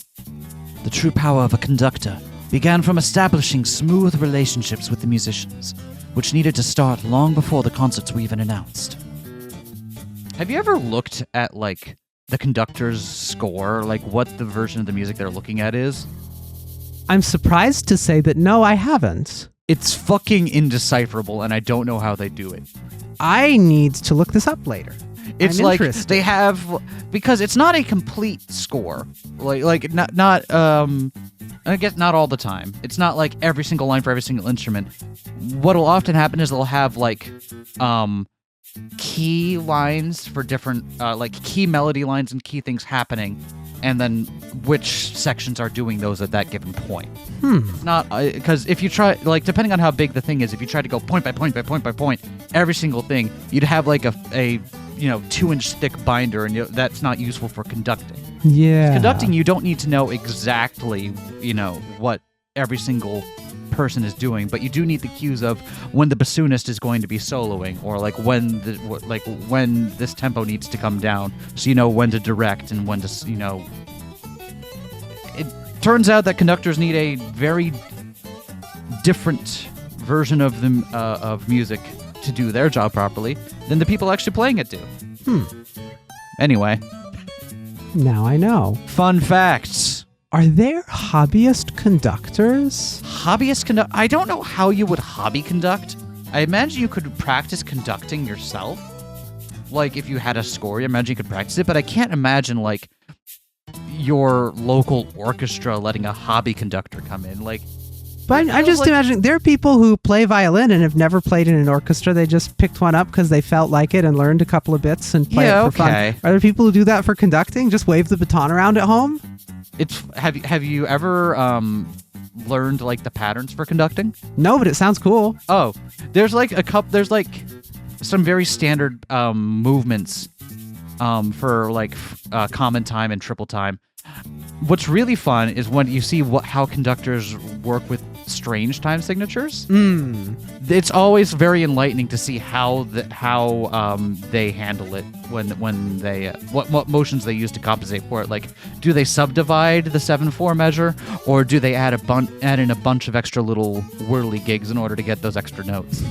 The true power of a conductor began from establishing smooth relationships with the musicians,
which needed to start long before the concerts were even announced.
Have you ever looked at, like, the conductor's score? Like, what the version of the music they're looking at is?
I'm surprised to say that no, I haven't.
It's fucking indecipherable, and I don't know how they do it.
I need to look this up later.
It's
I'm
like
interested.
they have, because it's not a complete score. Like not I guess not all the time. It's not like every single line for every single instrument. What'll often happen is they'll have like key lines for different like key melody lines and key things happening, and then which sections are doing those at that given point. It's not because if you try, like, depending on how big the thing is, if you try to go point by point by point by point every single thing, you'd have like a 2-inch thick binder, and that's not useful for conducting.
Yeah.
Conducting, you don't need to know exactly what every single person is doing, but you do need the cues of when the bassoonist is going to be soloing, or like when this tempo needs to come down, so you know when to direct and when to It turns out that conductors need a very different version of the of music to do their job properly than the people actually playing it do. Anyway,
Now I know.
fun facts.
Are there hobbyist conductors?
Hobbyist conduct. I don't know how you would hobby conduct. I imagine you could practice conducting yourself. Like if you had a score, I imagine you could practice it, but I can't imagine like your local orchestra letting a hobby conductor come in. Like,
But I'm just imagining there are people who play violin and have never played in an orchestra. They just picked one up because they felt like it and learned a couple of bits and play it for
okay.
fun. Are there people who do that for conducting? Just wave the baton around at home?
have you ever learned like the patterns for conducting?
No, but it sounds cool.
Oh, there's like some very standard movements for like common time and triple time. What's really fun is when you see how conductors work with strange time signatures. It's always very enlightening to see how they handle it when they what motions they use to compensate for it. Like, do they subdivide the 7/4 measure, or do they add in a bunch of extra little whirly gigs in order to get those extra notes?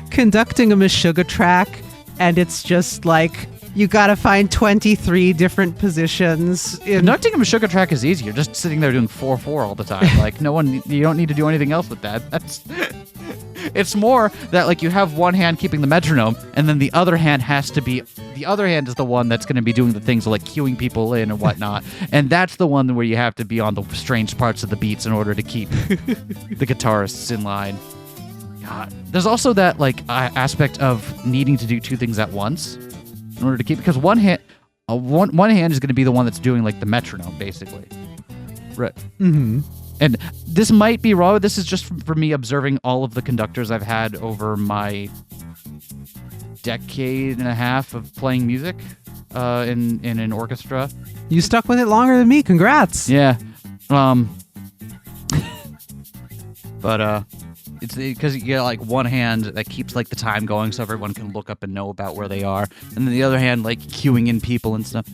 Conducting a Meshuggah track, and it's just like you gotta find 23 different positions.
Conducting a Meshuggah track is easy. You're just sitting there doing 4/4 all the time. Like you don't need to do anything else with that. It's more that like you have one hand keeping the metronome, and then the other hand is the one that's going to be doing the things like cueing people in and whatnot. And that's the one where you have to be on the strange parts of the beats in order to keep the guitarists in line. God. There's also that like aspect of needing to do two things at once in order to keep, because one hand is going to be the one that's doing like the metronome basically, right? And this might be wrong. This is just for me observing all of the conductors I've had over my decade and a half of playing music in an orchestra.
You stuck with it longer than me. Congrats.
Yeah. But it's because you get like one hand that keeps like the time going so everyone can look up and know about where they are, and then the other hand like queuing in people and stuff.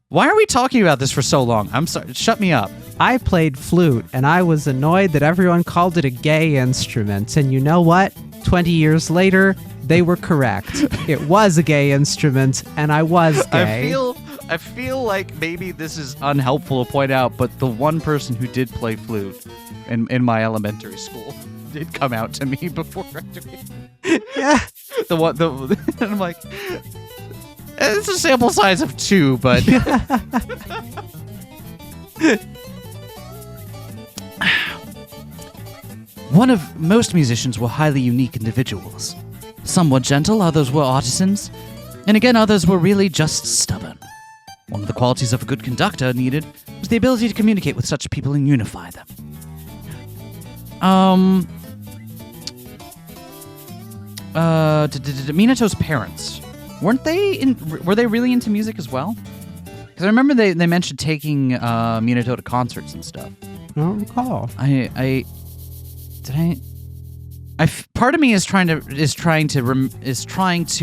Why are we talking about this for so long? I'm sorry. Shut me up.
I played flute, and I was annoyed that everyone called it a gay instrument. And you know what? 20 years later, they were correct. It was a gay instrument, and I was gay.
I feel like maybe this is unhelpful to point out, but the one person who did play flute in my elementary school did come out to me before graduating.
Yeah.
And I'm like, it's a sample size of 2, but
One of most musicians were highly unique individuals. Some were gentle, others were artisans, and again others were really just stubborn. One of the qualities of a good conductor needed was the ability to communicate with such people and unify them.
Minato's parents, were they really into music as well? Because I remember they mentioned taking Minato to concerts and stuff.
I don't recall.
Part of me is trying to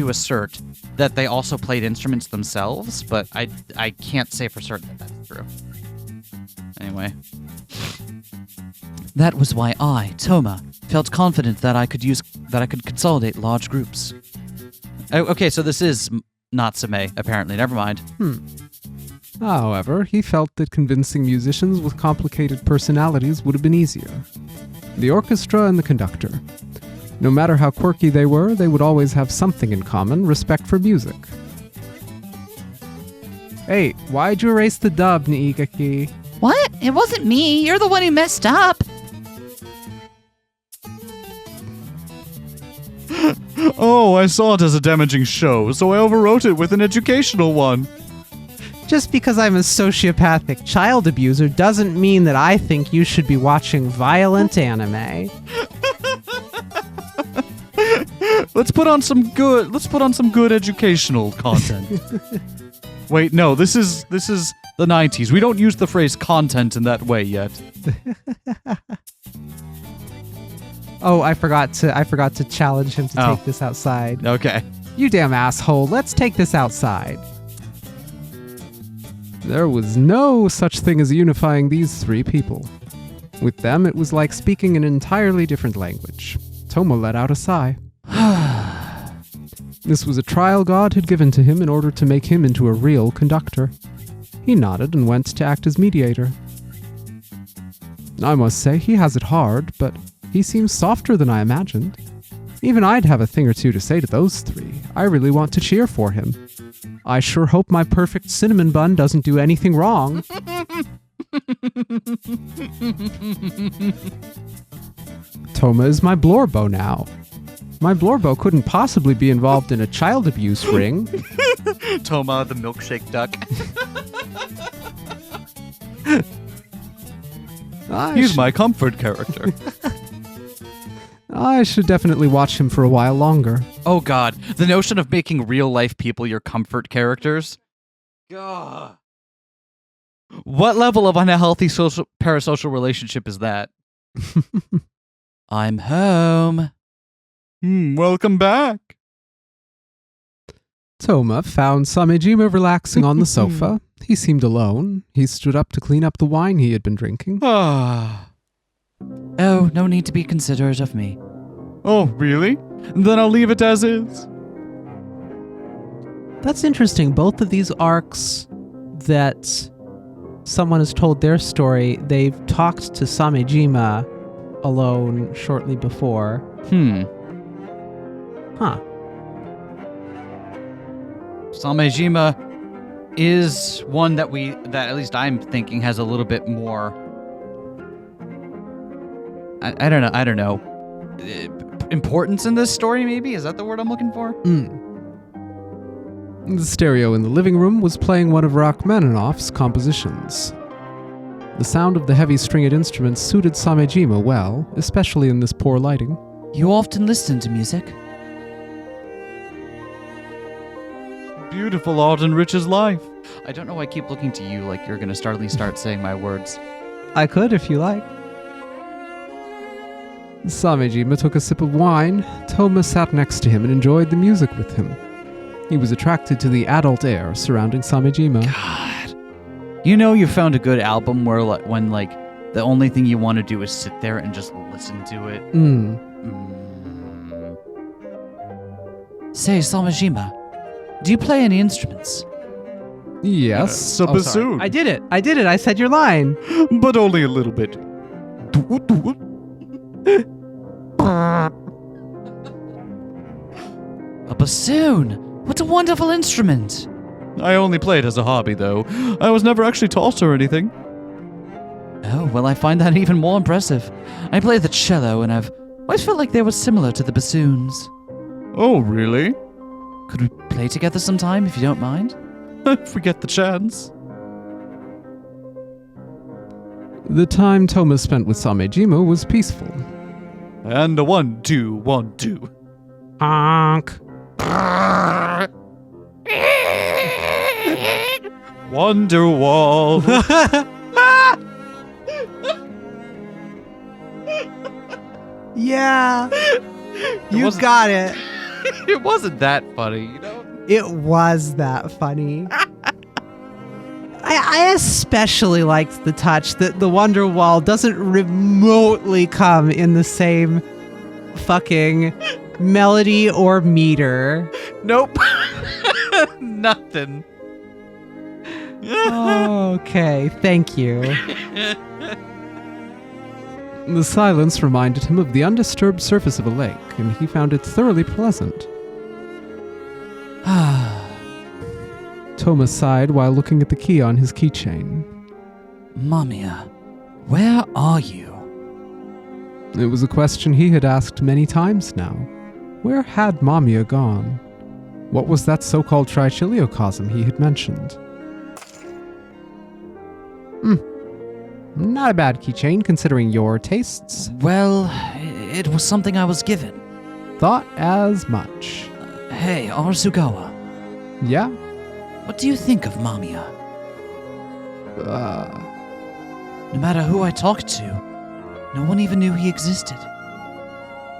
assert that they also played instruments themselves, but I can't say for certain that that's true. Anyway,
That was why I, Toma, felt confident that I could consolidate large groups. Oh, okay, so this is Natsume, apparently. Never mind.
However, he felt that convincing musicians with complicated personalities would have been easier. The orchestra and the conductor. No matter how quirky they were, they would always have something in common: respect for music. Hey, why'd you erase the dub, Niigaki?
What? It wasn't me. You're the one who messed up.
Oh, I saw it as a damaging show, so I overwrote it with an educational one.
Just because I'm a sociopathic child abuser doesn't mean that I think you should be watching violent anime.
Let's put on some good educational content. Wait, no, this is the 90s. We don't use the phrase content in that way yet.
Oh, I forgot to challenge him to
Oh.
take this outside.
Okay.
You damn asshole, let's take this outside.
There was no such thing as unifying these three people. With them, it was like speaking an entirely different language. Toma let out a sigh. This was a trial God had given to him in order to make him into a real conductor. He nodded and went to act as mediator. I must say, he has it hard, but he seems softer than I imagined. Even I'd have a thing or two to say to those three. I really want to cheer for him. I sure hope my perfect cinnamon bun doesn't do anything wrong. Toma is my blorbo now. My blorbo couldn't possibly be involved in a child abuse ring.
Toma, the milkshake duck. He's my comfort character.
I should definitely watch him for a while longer.
Oh god, the notion of making real life people your comfort characters. God. What level of unhealthy parasocial relationship is that?
I'm home.
Welcome back.
Toma found Samejima relaxing on the sofa. He seemed alone. He stood up to clean up the wine he had been drinking.
Oh, no need to be considerate of me.
Oh, really? Then I'll leave it as is.
That's interesting. Both of these arcs that someone has told their story, they've talked to Samejima alone shortly before. Huh.
Samejima is one that at least I'm thinking has a little bit more. I don't know. Importance in this story, maybe? Is that the word I'm looking for?
The stereo in the living room was playing one of Rachmaninoff's compositions. The sound of the heavy stringed instruments suited Samejima well, especially in this poor lighting.
You often listen to music?
Beautiful art enriches life. I don't know why I keep looking to you like you're going to start saying my words.
I could if you like.
Samejima took a sip of wine. Toma sat next to him and enjoyed the music with him. He was attracted to the adult air surrounding Samejima.
God. You know you found a good album when the only thing you want to do is sit there and just listen to it.
Say, Samejima, do you play any instruments?
Yes.
A bassoon.
I did it. I said your line.
But only a little bit.
A bassoon? What a wonderful instrument!
I only played as a hobby, though. I was never actually taught or anything.
Oh, well, I find that even more impressive. I play the cello, and I've always felt like they were similar to the bassoons.
Oh, really?
Could we play together sometime, if you don't mind?
If we get the chance.
The time Toma spent with Samejima was peaceful.
And a 1, 2, 1, 2.
Honk.
Wonderwall.
Yeah. You got it.
It wasn't that funny, you know?
It was that funny. I especially liked the touch that the Wonder Wall doesn't remotely come in the same fucking melody or meter.
Nope. Nothing.
Okay, thank you.
The silence reminded him of the undisturbed surface of a lake, and he found it thoroughly pleasant. Thomas sighed while looking at the key on his keychain.
MAMIYA, where are you?
It was a question he had asked many times now. Where had MAMIYA gone? What was that so-called trichiliocosm he had mentioned? Not a bad keychain considering your tastes.
Well, it was something I was given.
Thought as much.
Hey, Arasugawa,
Yeah?
what do you think of MAMIYA? No matter who I talked to, no one even knew he existed.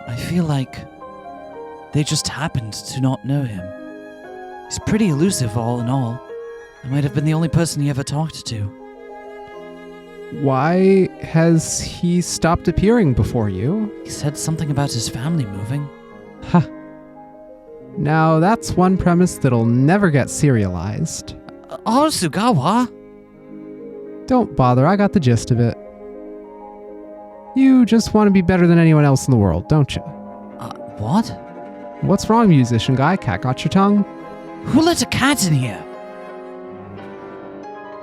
I feel like they just happened to not know him. He's pretty elusive all in all. I might have been the only person he ever talked to.
Why has he stopped appearing before you?
He said something about his family moving.
Huh. Now that's one premise that'll never get serialized.
Arasugawa?
Don't bother, I got the gist of it. You just want to be better than anyone else in the world, don't you?
What?
What's wrong, musician guy? Cat got your tongue?
Who let a cat in here?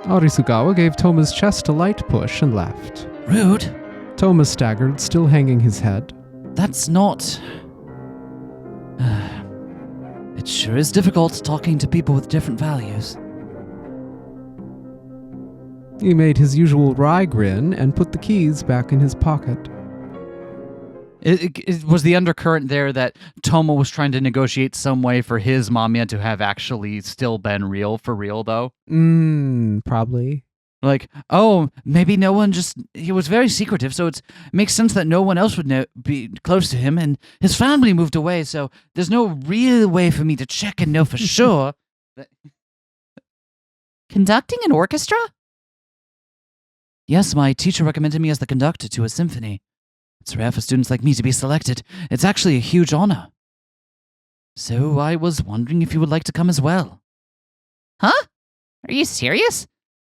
Arisugawa gave Toma's chest a light push and left.
Rude.
Toma staggered, still hanging his head.
That's not... It sure is difficult talking to people with different values.
He made his usual wry grin and put the keys back in his pocket.
It was the undercurrent there that Toma was trying to negotiate some way for his MAMIYA to have actually still been real for real, though.
Probably.
Like, oh, maybe no one he was very secretive, so it makes sense that no one else would be close to him, and his family moved away, so there's no real way for me to check and know for sure.
Conducting an orchestra?
Yes, my teacher recommended me as the conductor to a symphony. It's rare for students like me to be selected. It's actually a huge honor. So I was wondering if you would like to come as well.
Huh? Are you serious?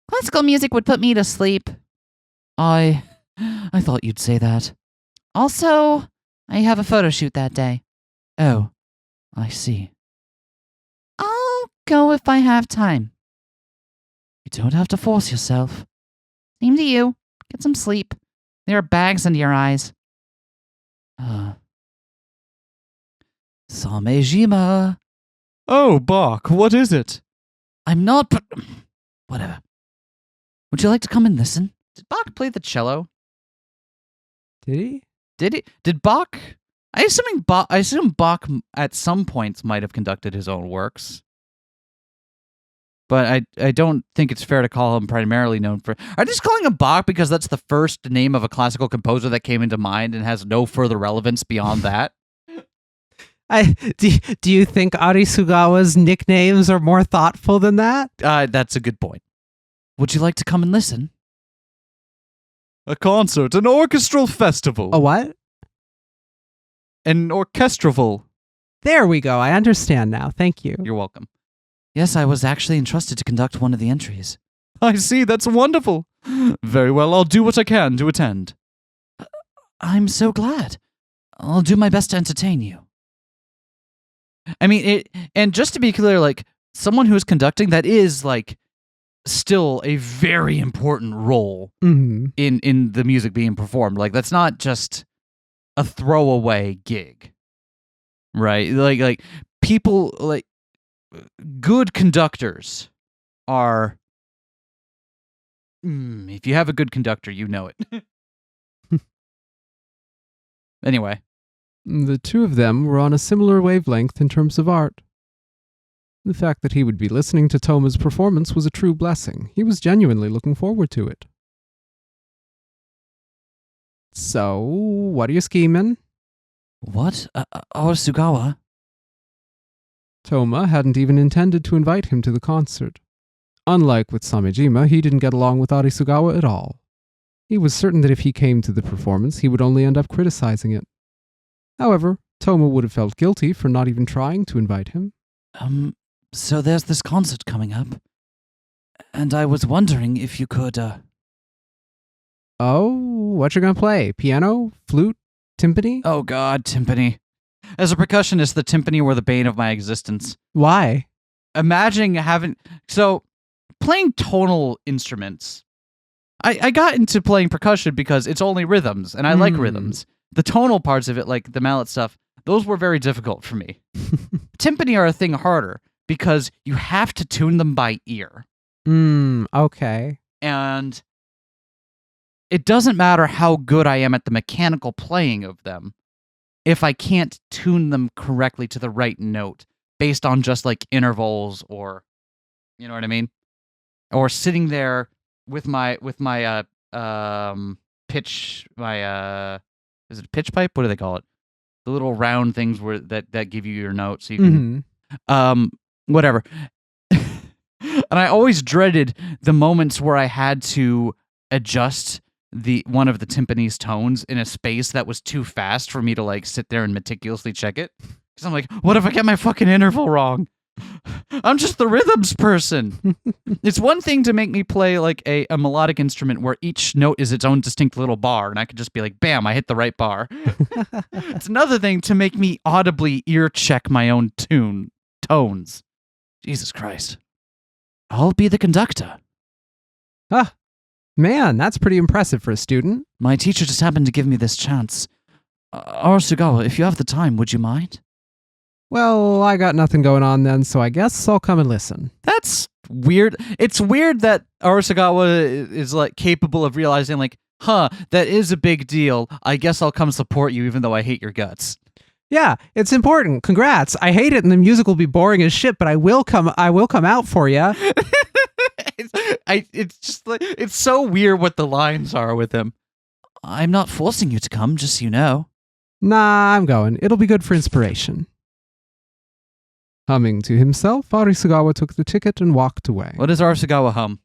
Classical music would put me to sleep.
I thought you'd say that.
Also, I have a photo shoot that day.
Oh, I see.
I'll go if I have time.
You don't have to force yourself.
Same to you. Get some sleep. There are bags under your eyes.
Samejima.
Oh, Bach, what is it?
I'm not, but whatever. Would you like to come and listen?
Did Bach play the cello?
Did he?
Did Bach? I assume Bach at some points might have conducted his own works. But I don't think it's fair to call him primarily known for... Are just calling him Bach because that's the first name of a classical composer that came into mind and has no further relevance beyond that?
Do you think Arisugawa's nicknames are more thoughtful than that?
That's a good point.
Would you like to come and listen?
A concert, an orchestral festival.
A what?
An orchestraval.
There we go. I understand now. Thank you.
You're welcome.
Yes, I was actually entrusted to conduct one of the entries.
I see, that's wonderful. Very well, I'll do what I can to attend.
I'm so glad. I'll do my best to entertain you.
I mean, and just to be clear, like, someone who's conducting, that is, like, still a very important role in the music being performed. Like, that's not just a throwaway gig, right? Like people, like, good conductors are... if you have a good conductor, you know it. Anyway.
The two of them were on a similar wavelength in terms of art. The fact that he would be listening to Toma's performance was a true blessing. He was genuinely looking forward to it. So, what are you scheming?
What? Arasugawa?
Toma hadn't even intended to invite him to the concert. Unlike with Samejima, he didn't get along with Arisugawa at all. He was certain that if he came to the performance, he would only end up criticizing it. However, Toma would have felt guilty for not even trying to invite him.
So there's this concert coming up, and I was wondering if you could,
Oh, what you gonna play? Piano? Flute? Timpani?
Oh god, timpani. As a percussionist, the timpani were the bane of my existence.
Why?
Imagining playing tonal instruments. I got into playing percussion because it's only rhythms, and I like rhythms. The tonal parts of it, like the mallet stuff, those were very difficult for me. Timpani are a thing harder because you have to tune them by ear.
Okay.
And it doesn't matter how good I am at the mechanical playing of them if I can't tune them correctly to the right note based on just like intervals or, you know what I mean? Or sitting there with my pitch, is it a pitch pipe? What do they call it? The little round things that give you your notes so you can, whatever. And I always dreaded the moments where I had to adjust one of the timpani's tones in a space that was too fast for me to like sit there and meticulously check it. Because I'm like, what if I get my fucking interval wrong? I'm just the rhythms person. It's one thing to make me play like a melodic instrument where each note is its own distinct little bar, and I could just be like, bam, I hit the right bar. It's another thing to make me audibly ear check my own tones. Jesus Christ. I'll be the conductor.
Ah, man, that's pretty impressive for a student.
My teacher just happened to give me this chance. Arisugawa, if you have the time, would you mind?
Well, I got nothing going on then, so I guess I'll come and listen.
That's weird. It's weird that Arisugawa is like capable of realizing like, that is a big deal. I guess I'll come support you even though I hate your guts.
Yeah, it's important. Congrats. I hate it and the music will be boring as shit, but I will come out for you.
It's just like, it's so weird what the lines are with him.
I'm not forcing you to come, just so you know.
Nah, I'm going. It'll be good for inspiration.
Humming to himself, Arisugawa took the ticket and walked away.
What does Arisugawa hum?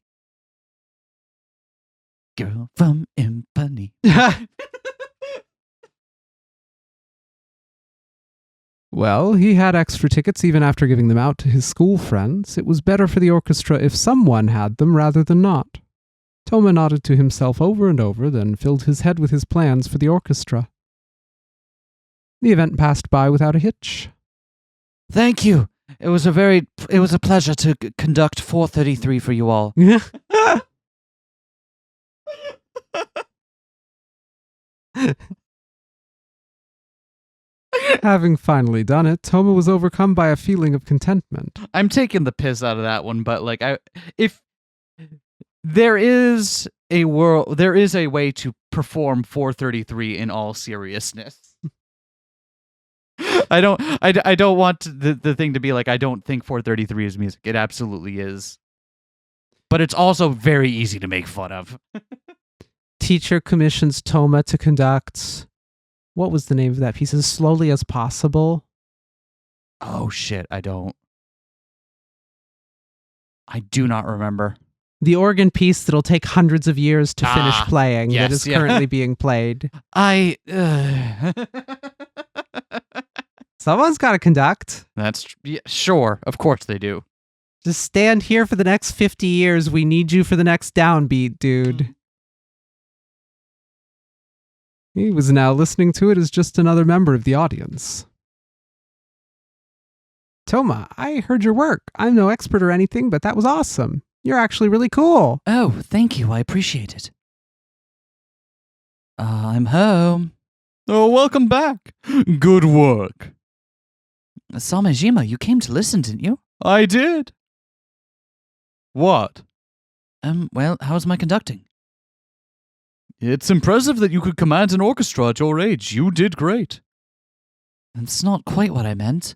Girl from Impani.
Well, he had extra tickets even after giving them out to his school friends. It was better for the orchestra if someone had them rather than not. Toma nodded to himself over and over, then filled his head with his plans for the orchestra. The event passed by without a hitch.
Thank you. It was a pleasure to conduct 433 for you all.
Having finally done it, Toma was overcome by a feeling of contentment.
I'm taking the piss out of that one, but like if there is a way to perform 433 in all seriousness. I don't want the thing to be like, I don't think 433 is music. It absolutely is. But it's also very easy to make fun of.
Teacher commissions Toma to conduct, what was the name of that piece? As slowly as possible.
Oh shit, I do not remember.
The organ piece that'll take hundreds of years to finish playing,
yes,
that is currently being played. Someone's got to conduct.
Sure, of course they do.
Just stand here for the next 50 years. We need you for the next downbeat, dude.
He was now listening to it as just another member of the audience.
Toma, I heard your work. I'm no expert or anything, but that was awesome. You're actually really cool.
Oh, thank you. I appreciate it. I'm home.
Oh, welcome back. Good work.
Samejima, you came to listen, didn't you?
I did. What?
Well, how's my conducting?
It's impressive that you could command an orchestra at your age. You did great.
That's not quite what I meant.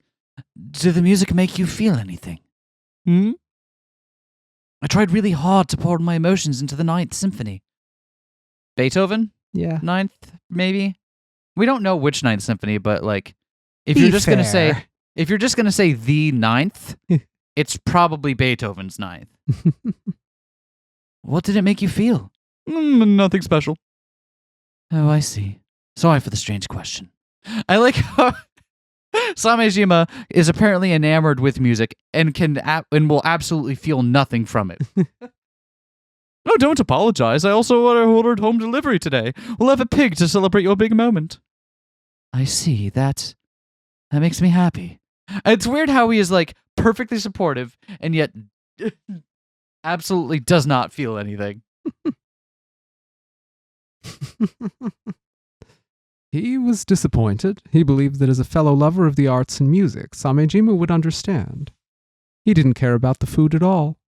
Did the music make you feel anything? I tried really hard to pour my emotions into the Ninth Symphony.
Beethoven?
Yeah.
Ninth, maybe? We don't know which Ninth Symphony, but like, if you're just gonna say the Ninth, It's probably Beethoven's Ninth. What did it make you feel? Nothing special. Oh, I see. Sorry for the strange question. I like how Samejima is apparently enamored with music and and will absolutely feel nothing from it. Oh, don't apologize. I also ordered home delivery today. We'll have a pig to celebrate your big moment. I see. That makes me happy. It's weird how he is like perfectly supportive and yet absolutely does not feel anything.
He was disappointed. He believed that as a fellow lover of the arts and music, Samejima would understand. He didn't care about the food at all.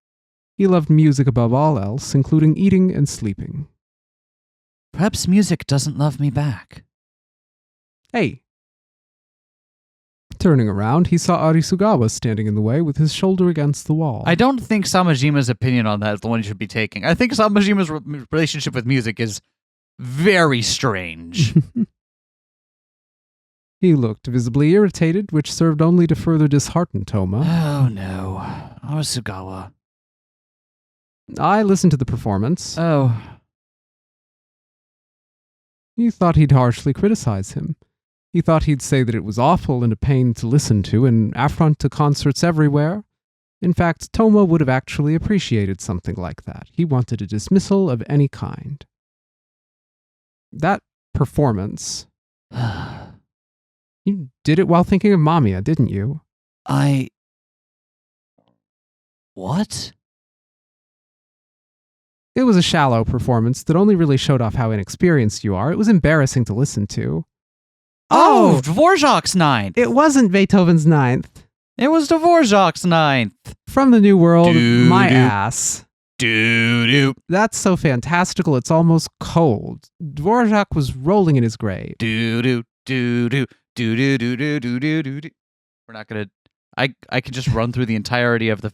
He loved music above all else, including eating and sleeping.
Perhaps music doesn't love me back.
Hey! Turning around, he saw Arisugawa standing in the way with his shoulder against the wall.
I don't think Samajima's opinion on that is the one you should be taking. I think Samajima's relationship with music is very strange.
He looked visibly irritated, which served only to further dishearten Toma.
Oh no. Arisugawa.
I listened to the performance.
Oh.
He thought he'd harshly criticize him. He thought he'd say that it was awful and a pain to listen to and affront to concerts everywhere. In fact, Toma would have actually appreciated something like that. He wanted a dismissal of any kind. That performance... You did it while thinking of Mamiya, didn't you?
What?
It was a shallow performance that only really showed off how inexperienced you are. It was embarrassing to listen to.
Oh, Dvorak's Ninth.
It wasn't Beethoven's Ninth.
It was Dvorak's Ninth.
From the New World, my
Doo-doo.
ass.
Doo-doo.
That's so fantastical, it's almost cold. Dvorak was rolling in his grave.
Doo-doo. Doo-doo. Doo-doo-doo-doo-doo-doo-doo. We're not gonna... I can just run through the entirety of the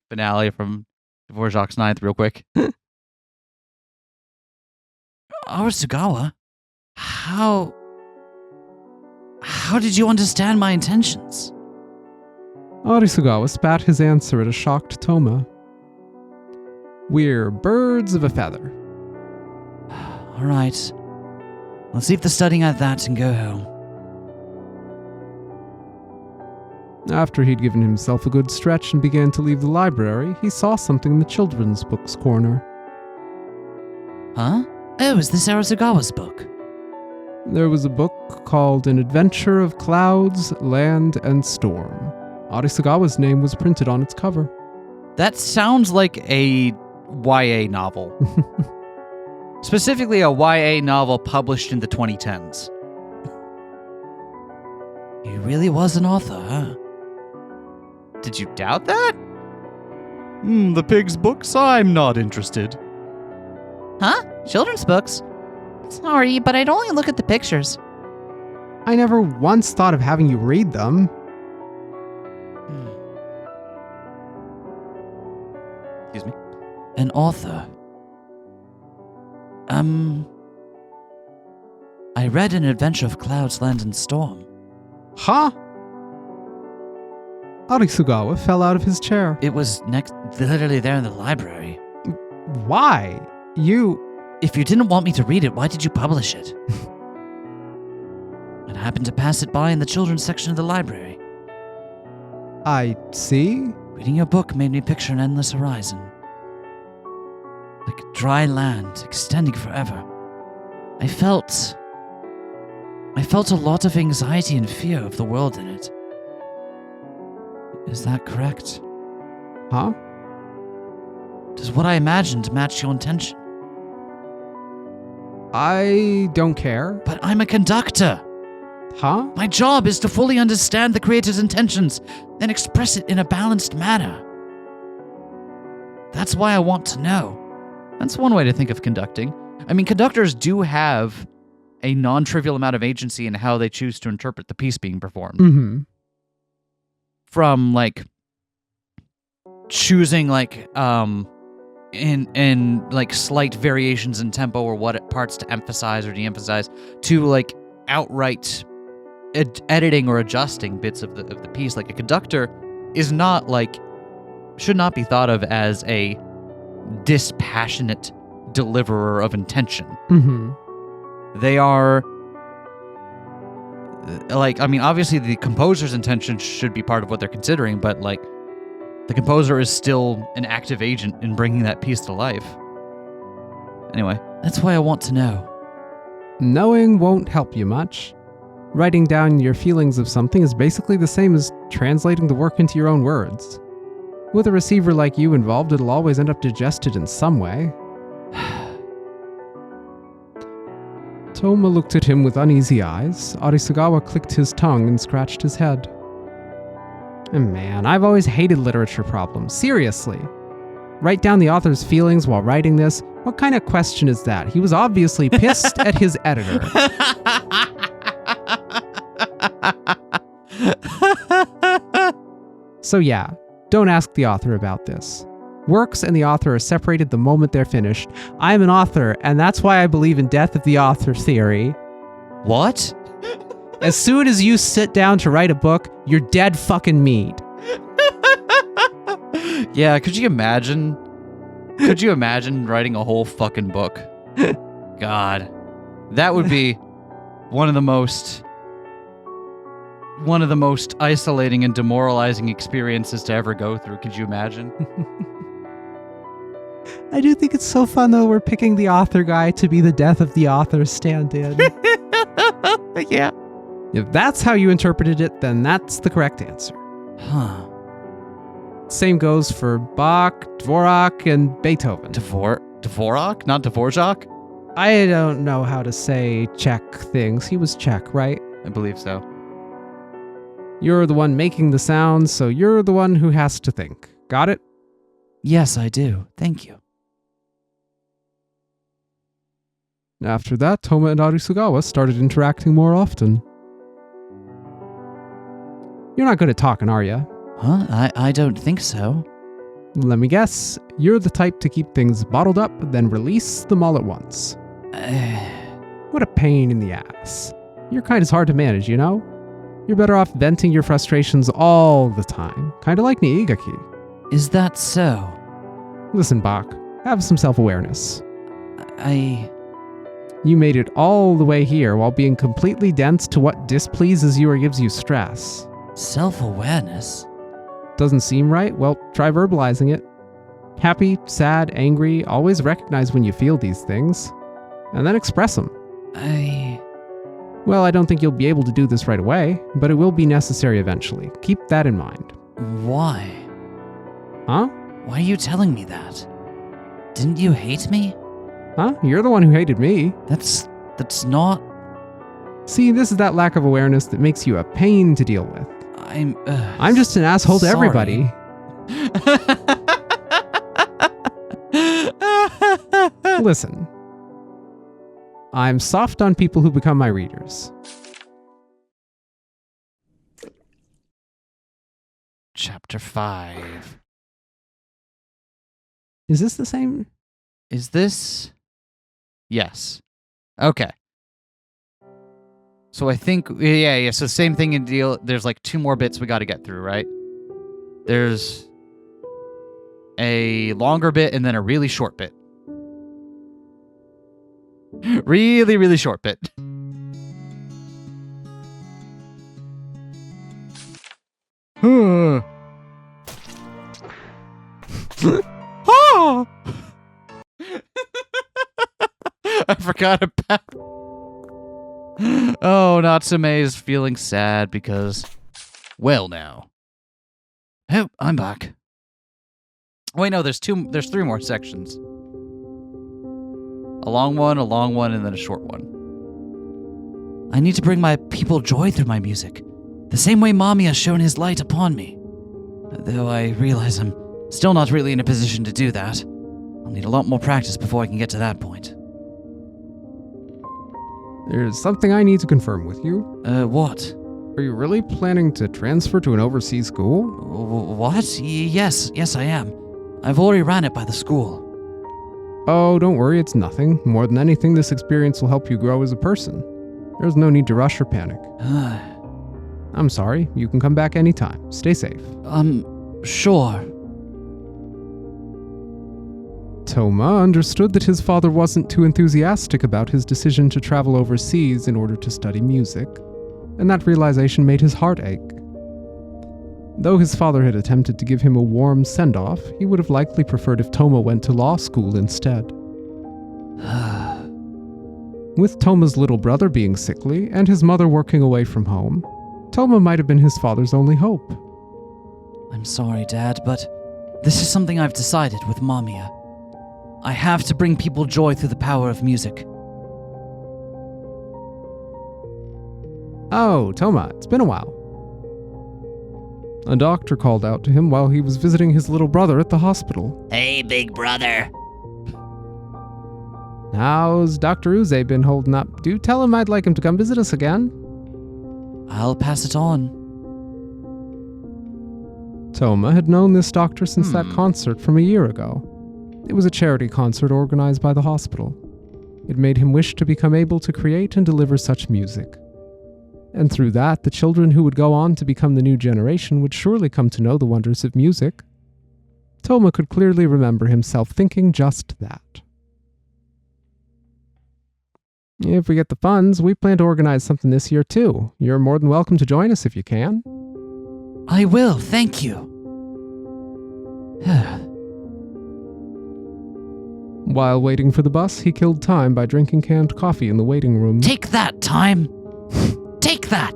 finale from Dvorak's Ninth real quick. Arisugawa, how did you understand my intentions?
Arisugawa spat his answer at a shocked Toma. We're birds of a feather.
All right. Let's leave the studying at that and go home.
After he'd given himself a good stretch and began to leave the library, he saw something in the children's books corner.
Huh? Oh, is this Arisugawa's book?
There was a book called An Adventure of Clouds, Land, and Storm. Arisugawa's name was printed on its cover.
That sounds like a YA novel. Specifically a YA novel published in the 2010s. He really was an author, huh? Did you doubt that? The pig's books? I'm not interested.
Huh? Children's books? Sorry, but I'd only look at the pictures.
I never once thought of having you read them.
Excuse me. An author. I read An Adventure of Clouds, Land, and Storm.
Huh?
Arisugawa fell out of his chair.
It was literally there in the library.
Why?
If you didn't want me to read it, why did you publish it? I happened to pass it by in the children's section of the library.
I see.
Reading your book made me picture an endless horizon. Like dry land extending forever. I felt a lot of anxiety and fear of the world in it. Is that correct?
Huh?
Does what I imagined match your intention?
I don't care.
But I'm a conductor.
Huh?
My job is to fully understand the creator's intentions and express it in a balanced manner. That's why I want to know. That's one way to think of conducting. I mean, conductors do have a non-trivial amount of agency in how they choose to interpret the piece being performed.
Mm-hmm.
From, like, choosing, like, in like, slight variations in tempo or what parts to emphasize or de-emphasize, to, like, outright editing or adjusting bits of the piece. Like, a conductor is not like, should not be thought of as a dispassionate deliverer of intention.
Mm-hmm.
They are, like, I mean, obviously the composer's intention should be part of what they're considering, but, like, the composer is still an active agent in bringing that piece to life. Anyway, that's why I want to know.
Knowing won't help you much. Writing down your feelings of something is basically the same as translating the work into your own words. With a receiver like you involved, it'll always end up digested in some way. Toma looked at him with uneasy eyes. Arisugawa clicked his tongue and scratched his head. Man, I've always hated literature problems. Seriously. Write down the author's feelings while writing this? What kind of question is that? He was obviously pissed at his editor. So yeah, don't ask the author about this. Works and the author are separated the moment they're finished. I'm an author, and that's why I believe in death of the author theory.
What?
As soon as you sit down to write a book, you're dead fucking meat.
Yeah, could you imagine? Could you imagine writing a whole fucking book? God. That would be one of the most isolating and demoralizing experiences to ever go through. Could you imagine?
I do think it's so fun, though, we're picking the author guy to be the death of the author stand-in.
Yeah.
If that's how you interpreted it, then that's the correct answer.
Huh.
Same goes for Bach, Dvorak, and Beethoven.
Dvorak? Not Dvorak?
I don't know how to say Czech things. He was Czech, right?
I believe so.
You're the one making the sounds, so you're the one who has to think. Got it?
Yes, I do. Thank you.
After that, Toma and Arisugawa started interacting more often.
You're not good at talking, are you?
Huh? I don't think so.
Let me guess, you're the type to keep things bottled up, then release them all at once. What a pain in the ass. Your kind is hard to manage, you know? You're better off venting your frustrations all the time, kinda like Niigaki.
Is that so?
Listen, Bach, have some self-awareness.
I...
You made it all the way here while being completely dense to what displeases you or gives you stress.
Self-awareness?
Doesn't seem right? Well, try verbalizing it. Happy, sad, angry, always recognize when you feel these things, and then express them. Well, I don't think you'll be able to do this right away, but it will be necessary eventually. Keep that in mind.
Why?
Huh?
Why are you telling me that? Didn't you hate me?
Huh? You're the one who hated me.
That's not...
See, this is that lack of awareness that makes you a pain to deal with. I'm just an asshole to everybody. Listen. I'm soft on people who become my readers.
Chapter 5.
Is this the same?
Is this... Yes. Okay. So I think, yeah, so same thing in deal. There's like 2 more bits we got to get through, right? There's a longer bit and then a really short bit. Really, really short bit. I forgot about... Oh, Natsume is feeling sad because... Well, now. Oh, I'm back. Wait, no, there's 3 more sections. A long one, and then a short one. I need to bring my people joy through my music, the same way MAMIYA has shown his light upon me. Though I realize I'm still not really in a position to do that. I'll need a lot more practice before I can get to that point.
There's something I need to confirm with you.
What?
Are you really planning to transfer to an overseas school?
What? Yes, I am. I've already ran it by the school.
Oh, don't worry, it's nothing. More than anything, this experience will help you grow as a person. There's no need to rush or panic. I'm sorry, you can come back anytime. Stay safe.
Sure.
Toma understood that his father wasn't too enthusiastic about his decision to travel overseas in order to study music, and that realization made his heart ache. Though his father had attempted to give him a warm send-off, he would have likely preferred if Toma went to law school instead. With Toma's little brother being sickly and his mother working away from home, Toma might have been his father's only hope.
I'm sorry, Dad, but this is something I've decided with MAMIYA. I have to bring people joy through the power of music.
Oh, Toma, it's been a while. A doctor called out to him while he was visiting his little brother at the hospital.
Hey, big brother.
How's Dr. Uze been holding up? Do tell him I'd like him to come visit us again.
I'll pass it on.
Toma had known this doctor since that concert from a year ago. It was a charity concert organized by the hospital. It made him wish to become able to create and deliver such music. And through that, the children who would go on to become the new generation would surely come to know the wonders of music. Toma could clearly remember himself thinking just that. If we get the funds, we plan to organize something this year too. You're more than welcome to join us if you can.
I will, thank you.
While waiting for the bus, he killed time by drinking canned coffee in the waiting room.
Take that, time. Take that.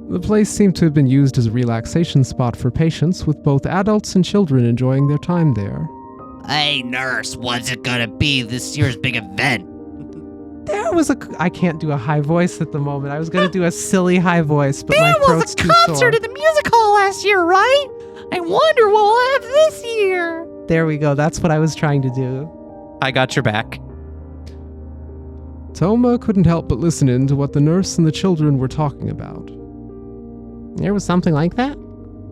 The place seemed to have been used as a relaxation spot for patients, with both adults and children enjoying their time there.
Hey, nurse, what's it gonna be this year's big event?
I can't do a high voice at the moment. I was going to do a silly high voice, but my throat's too sore.
There was a concert at the music hall last year, right? I wonder what we'll have this year.
There we go. That's what I was trying to do.
I got your back.
Toma couldn't help but listen in to what the nurse and the children were talking about.
There was something like that?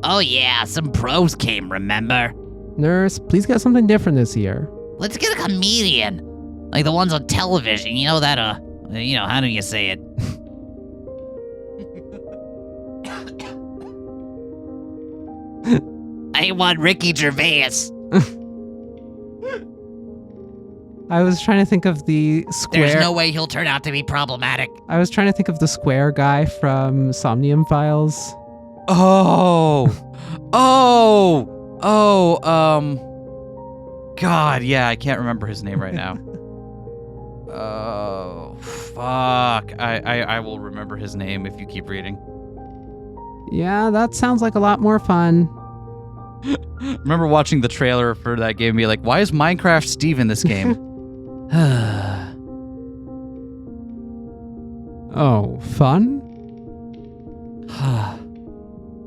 Oh yeah, some pros came, remember?
Nurse, please get something different this year.
Let's get a comedian. Like the ones on television, you know that, how do you say it? I want Ricky Gervais.
I was trying to think of the square...
There's no way he'll turn out to be problematic.
I was trying to think of the square guy from Somnium Files.
God, yeah, I can't remember his name right now. Oh, fuck. I will remember his name if you keep reading.
Yeah, that sounds like a lot more fun.
Remember watching the trailer for that game and be like, why is Minecraft Steve in this game?
Oh, fun?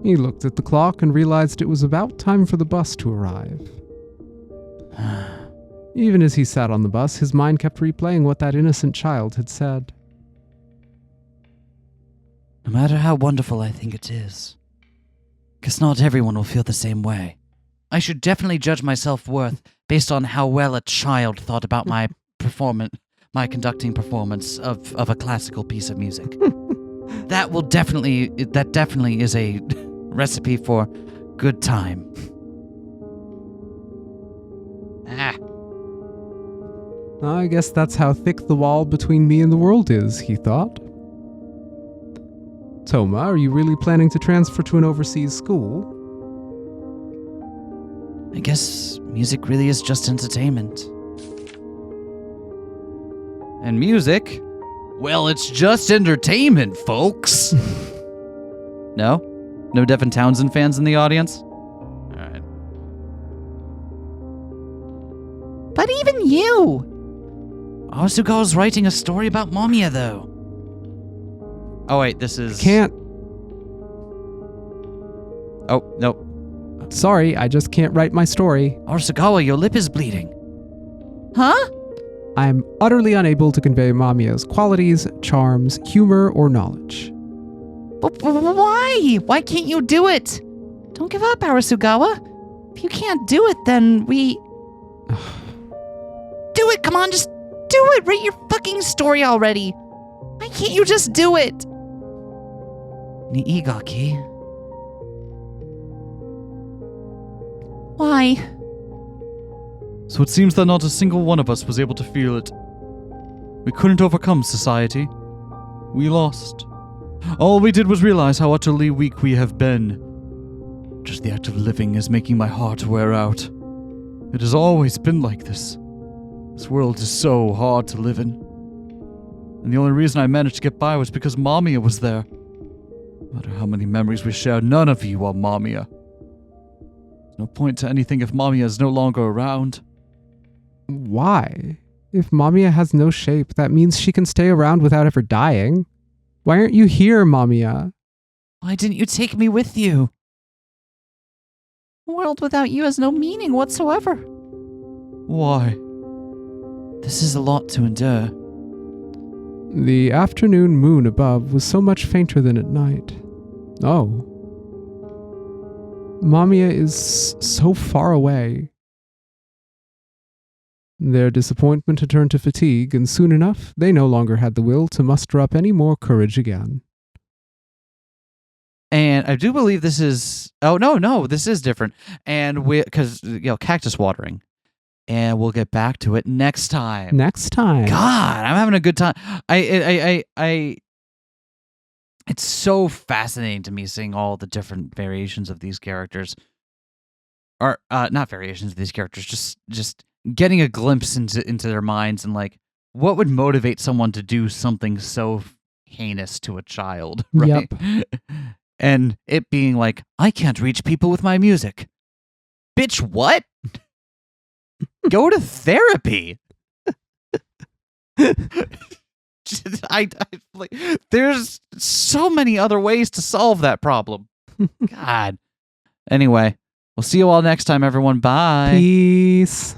He looked at the clock and realized it was about time for the bus to arrive. Even as he sat on the bus, his mind kept replaying what that innocent child had said.
No matter how wonderful I think it is, because not everyone will feel the same way. I should definitely judge my self-worth based on how well a child thought about my conducting performance of a classical piece of music. That definitely is a recipe for good time.
I guess that's how thick the wall between me and the world is, he thought. Toma, are you really planning to transfer to an overseas school?
I guess music really is just entertainment.
And music? Well, it's just entertainment, folks. No? No Devin Townsend fans in the audience? All right.
But even you.
Asuka's writing a story about MAMIYA, though.
Oh, wait, this is...
Can't.
Oh, no.
Sorry, I just can't write my story.
Arasugawa, your lip is bleeding.
Huh?
I'm utterly unable to convey Mamiya's qualities, charms, humor, or knowledge.
But why? Why can't you do it? Don't give up, Arasugawa. If you can't do it, then we... Do it, come on, just do it. Write your fucking story already. Why can't you just do it?
Niigaki.
Why?
So it seems that not a single one of us was able to feel it. We couldn't overcome society. We lost. All we did was realize how utterly weak we have been. Just the act of living is making my heart wear out. It has always been like this. This world is so hard to live in. And the only reason I managed to get by was because MAMIYA was there. No matter how many memories we shared, none of you are MAMIYA. There's no point to anything if MAMIYA is no longer around.
Why? If MAMIYA has no shape, that means she can stay around without ever dying. Why aren't you here, MAMIYA?
Why didn't you take me with you?
A world without you has no meaning whatsoever.
Why?
This is a lot to endure.
The afternoon moon above was so much fainter than at night. Oh. MAMIYA is so far away. Their disappointment had turned to fatigue, and soon enough, they no longer had the will to muster up any more courage again.
And I do believe this is... Oh, no, this is different. And because, cactus watering. And we'll get back to it next time.
Next time.
God, I'm having a good time. It's so fascinating to me seeing all the different variations of these characters. Or, not variations of these characters, just getting a glimpse into their minds and, like, what would motivate someone to do something so heinous to a child, right?
Yep.
And it being like, I can't reach people with my music. Bitch, what? Go to therapy. There's so many other ways to solve that problem. God. Anyway, we'll see you all next time, everyone. Bye.
Peace.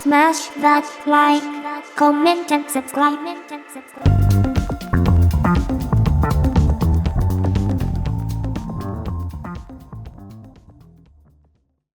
Smash that like, comment and subscribe.